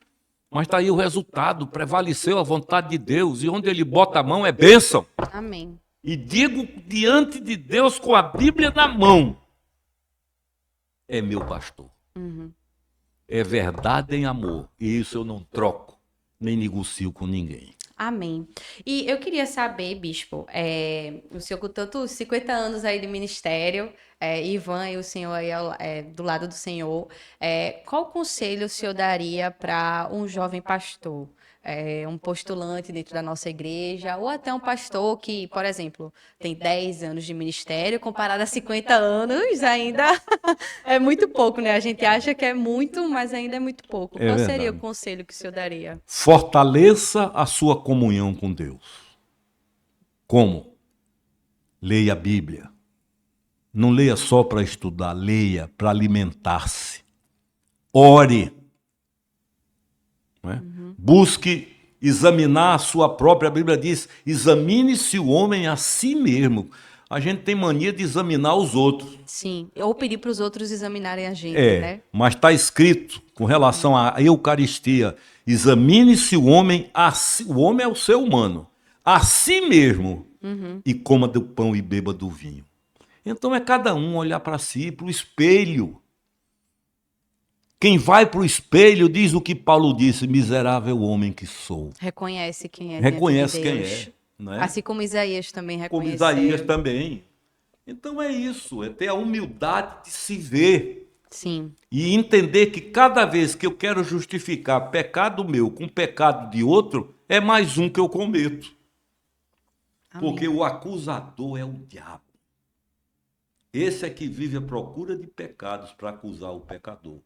Mas está aí o resultado, prevaleceu a vontade de Deus, e onde ele bota a mão é bênção. Amém. E digo diante de Deus com a Bíblia na mão, é meu pastor. Uhum. É verdade em amor, e isso eu não troco, nem negocio com ninguém. Amém. E eu queria saber, bispo, o senhor com tantos 50 anos aí de ministério, Ivan e o senhor aí do lado do senhor, qual conselho o senhor daria para um jovem pastor, um postulante dentro da nossa igreja, ou até um pastor que, por exemplo, tem 10 anos de ministério, comparado a 50 anos, ainda é muito pouco, né? A gente acha que é muito, mas ainda é muito pouco. É Qual seria o verdade. conselho que o senhor daria? Fortaleça a sua comunhão com Deus. Como? Leia a Bíblia. Não leia só para estudar, leia para alimentar-se. Ore. Não é? Busque examinar a sua própria. A Bíblia diz: examine-se o homem a si mesmo. A gente tem mania de examinar os outros. Sim, ou pedir para os outros examinarem a gente, né? Mas está escrito com relação à Eucaristia: examine-se o homem, o homem é o ser humano, a si mesmo, e coma do pão e beba do vinho. Então é cada um olhar para si, para o espelho. Quem vai para o espelho diz o que Paulo disse: miserável homem que sou. Reconhece quem é Reconhece diante de quem Deus. é. Não é? Assim como Isaías também Como reconheceu. Isaías também. Então é isso, é ter a humildade de se ver. Sim, E entender que cada vez que eu quero justificar pecado meu com pecado de outro, é mais um que eu cometo. amém. Porque o acusador é o diabo. Esse é que vive à procura de pecados para acusar o pecador.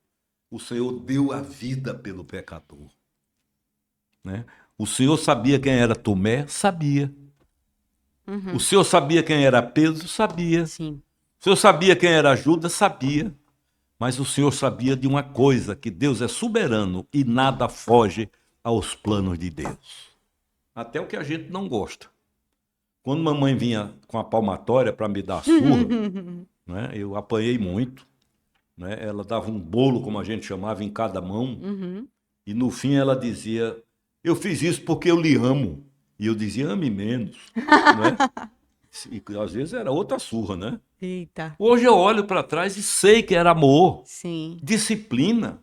O Senhor deu a vida pelo pecador. Né? O Senhor sabia quem era Tomé? Sabia. O Senhor sabia quem era Pedro? Sabia. Sim, O Senhor sabia quem era Judas? Sabia. Mas o Senhor sabia de uma coisa, que Deus é soberano e nada foge aos planos de Deus. Até o que a gente não gosta. Quando mamãe vinha com a palmatória para me dar surra, né, eu apanhei muito. Né, ela dava um bolo, como a gente chamava, em cada mão. E no fim ela dizia: eu fiz isso porque eu lhe amo. E eu dizia: ame menos. Né? E às vezes era outra surra, né? eita, Hoje eu olho para trás e sei que era amor, sim, disciplina.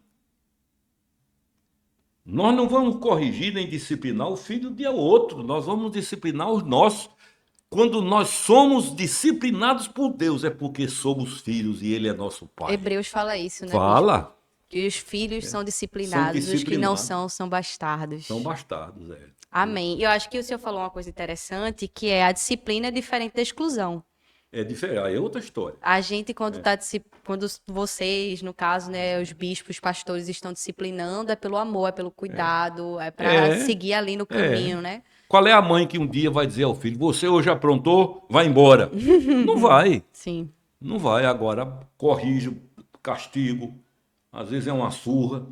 Nós não vamos corrigir nem disciplinar o filho de outro, nós vamos disciplinar os nossos. Quando nós somos disciplinados por Deus, é porque somos filhos e Ele é nosso Pai. Hebreus fala isso, né, bispo? Fala, Que os filhos são disciplinados, os que não são bastardos. são bastardos. Amém. E eu acho que o senhor falou uma coisa interessante, que é a disciplina é diferente da exclusão. É diferente, aí é outra história. A gente, quando quando vocês, no caso, né, os bispos, os pastores estão disciplinando, é pelo amor, é pelo cuidado, é para É, seguir ali no caminho, né? Qual é a mãe que um dia vai dizer ao filho: você hoje aprontou, vai embora? Não vai, Sim, não vai. Agora corrige, castigo, às vezes é uma surra,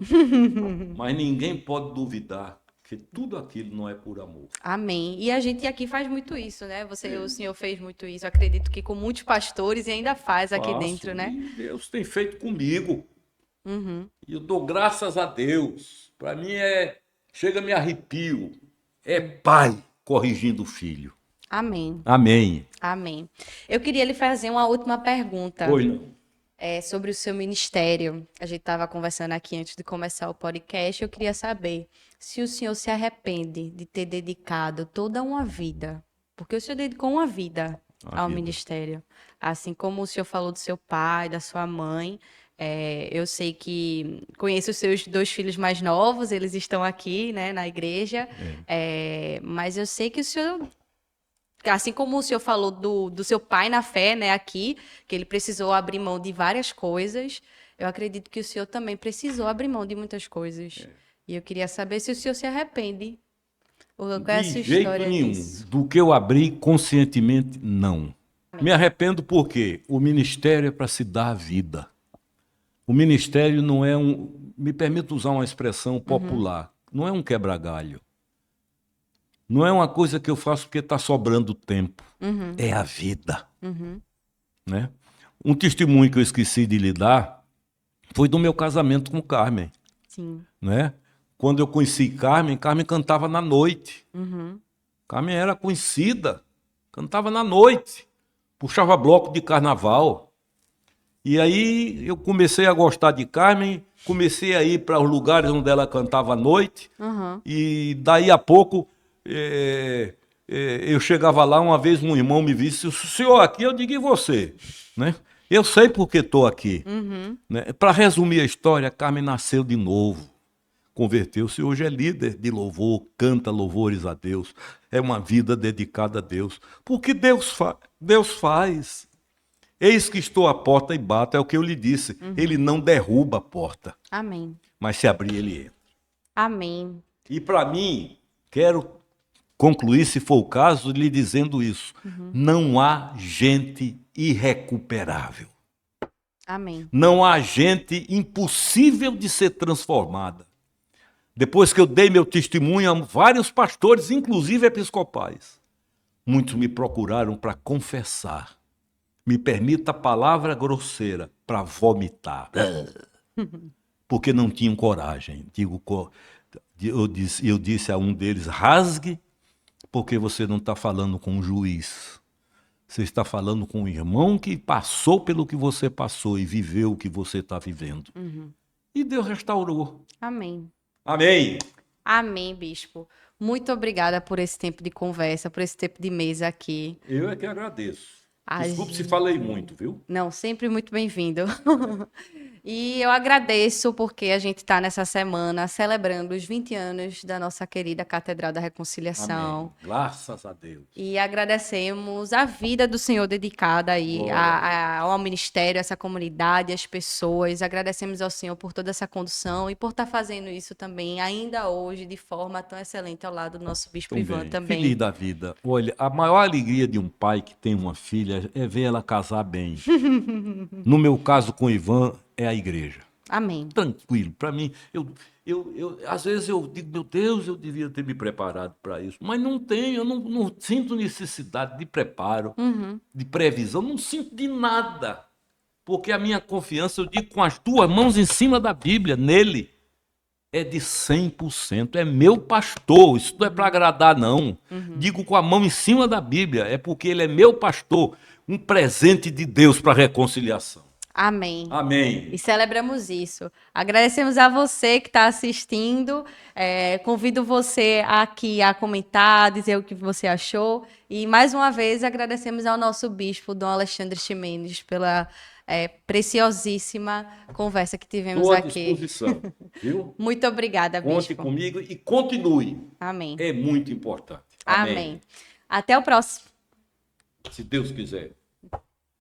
mas ninguém pode duvidar que tudo aquilo não é por amor. amém. E a gente aqui faz muito isso, né? O senhor fez muito isso. Eu acredito que com muitos pastores e ainda faz aqui Faço, dentro, né? e Deus tem feito comigo. E eu dou graças a Deus. Para mim chega me arrepio. É pai corrigindo o filho. Amém. Amém. Amém. Eu queria lhe fazer uma última pergunta. Pois não. Sobre o seu ministério. A gente estava conversando aqui antes de começar o podcast. Eu queria saber se o senhor se arrepende de ter dedicado toda uma vida, porque o senhor dedicou uma vida A ao vida. ministério. Assim como o senhor falou do seu pai, da sua mãe. Eu sei que conheço os seus 2 filhos mais novos, eles estão aqui, né, na igreja. Mas eu sei que o senhor, assim como o senhor falou do seu pai na fé, né, aqui, que ele precisou abrir mão de várias coisas, eu acredito que o senhor também precisou abrir mão de muitas coisas. E eu queria saber se o senhor se arrepende. Qual é a sua De jeito história nenhum. nisso? Do que eu abri conscientemente, não. Me arrependo porque o ministério é para se dar a vida. O ministério não é me permito usar uma expressão popular, não é um quebra-galho. Não é uma coisa que eu faço porque está sobrando tempo. É a vida. Né? Um testemunho que eu esqueci de lhe dar foi do meu casamento com Carmen. Sim. Né? quando eu conheci Carmen, Carmen cantava na noite. Uhum. Carmen era conhecida, cantava na noite, puxava bloco de carnaval. E aí eu comecei a gostar de Carmen, comecei a ir para os lugares onde ela cantava à noite, Uhum. e daí a pouco eu chegava lá, uma vez um irmão me disse, o senhor aqui, eu digo, e você? Né? Eu sei porque estou aqui. Uhum. Né? Para resumir a história, Carmen nasceu de novo, converteu-se, hoje é líder de louvor, canta louvores a Deus, é uma vida dedicada a Deus, porque Deus faz. Eis que estou à porta e bato, é o que eu lhe disse, ele não derruba a porta, Amém. mas se abrir ele entra. Amém. E para mim, quero concluir, se for o caso, lhe dizendo isso, não há gente irrecuperável. Amém. Não há gente impossível de ser transformada. Depois que eu dei meu testemunho a vários pastores, inclusive episcopais, muitos me procuraram para confessar. Me permita a palavra grosseira, para vomitar. Porque não tinham coragem. Eu disse a um deles, rasgue, porque você não está falando com um juiz. Você está falando com um irmão que passou pelo que você passou e viveu o que você está vivendo. E Deus restaurou. Amém. Amém. Amém, bispo. Muito obrigada por esse tempo de conversa, por esse tempo de mesa aqui. Eu é que agradeço. A Desculpe se gente- falei muito, viu? Não, sempre muito bem-vindo. E eu agradeço porque a gente está nessa semana celebrando os 20 anos da nossa querida Catedral da Reconciliação. Amém. Graças a Deus. E agradecemos a vida do Senhor dedicada aí Glória ao ministério, a essa comunidade, as pessoas. Agradecemos ao Senhor por toda essa condução e por estar fazendo isso também, ainda hoje, de forma tão excelente ao lado do nosso Bispo Ivan também. Feliz da vida. Olha, a maior alegria de um pai que tem uma filha é ver ela casar bem. No meu caso com o Ivan, é a igreja. Amém. Tranquilo. Para mim, às vezes eu digo, meu Deus, eu devia ter me preparado para isso. Mas não tenho, eu não sinto necessidade de preparo, de previsão, não sinto de nada. Porque a minha confiança, eu digo com as duas mãos em cima da Bíblia, nele, é de 100%. É meu pastor, isso não é para agradar, não. Digo com a mão em cima da Bíblia, é porque ele é meu pastor, um presente de Deus para a reconciliação. Amém. Amém. E celebramos isso. Agradecemos a você que está assistindo. Convido você aqui a comentar, dizer o que você achou. E mais uma vez agradecemos ao nosso bispo, Dom Alexandre Ximenes, pela preciosíssima conversa que tivemos Estou à aqui. disposição, viu? Muito obrigada, Conte bispo. comigo e continue. Amém. É muito importante. Amém. Até o próximo. Se Deus quiser.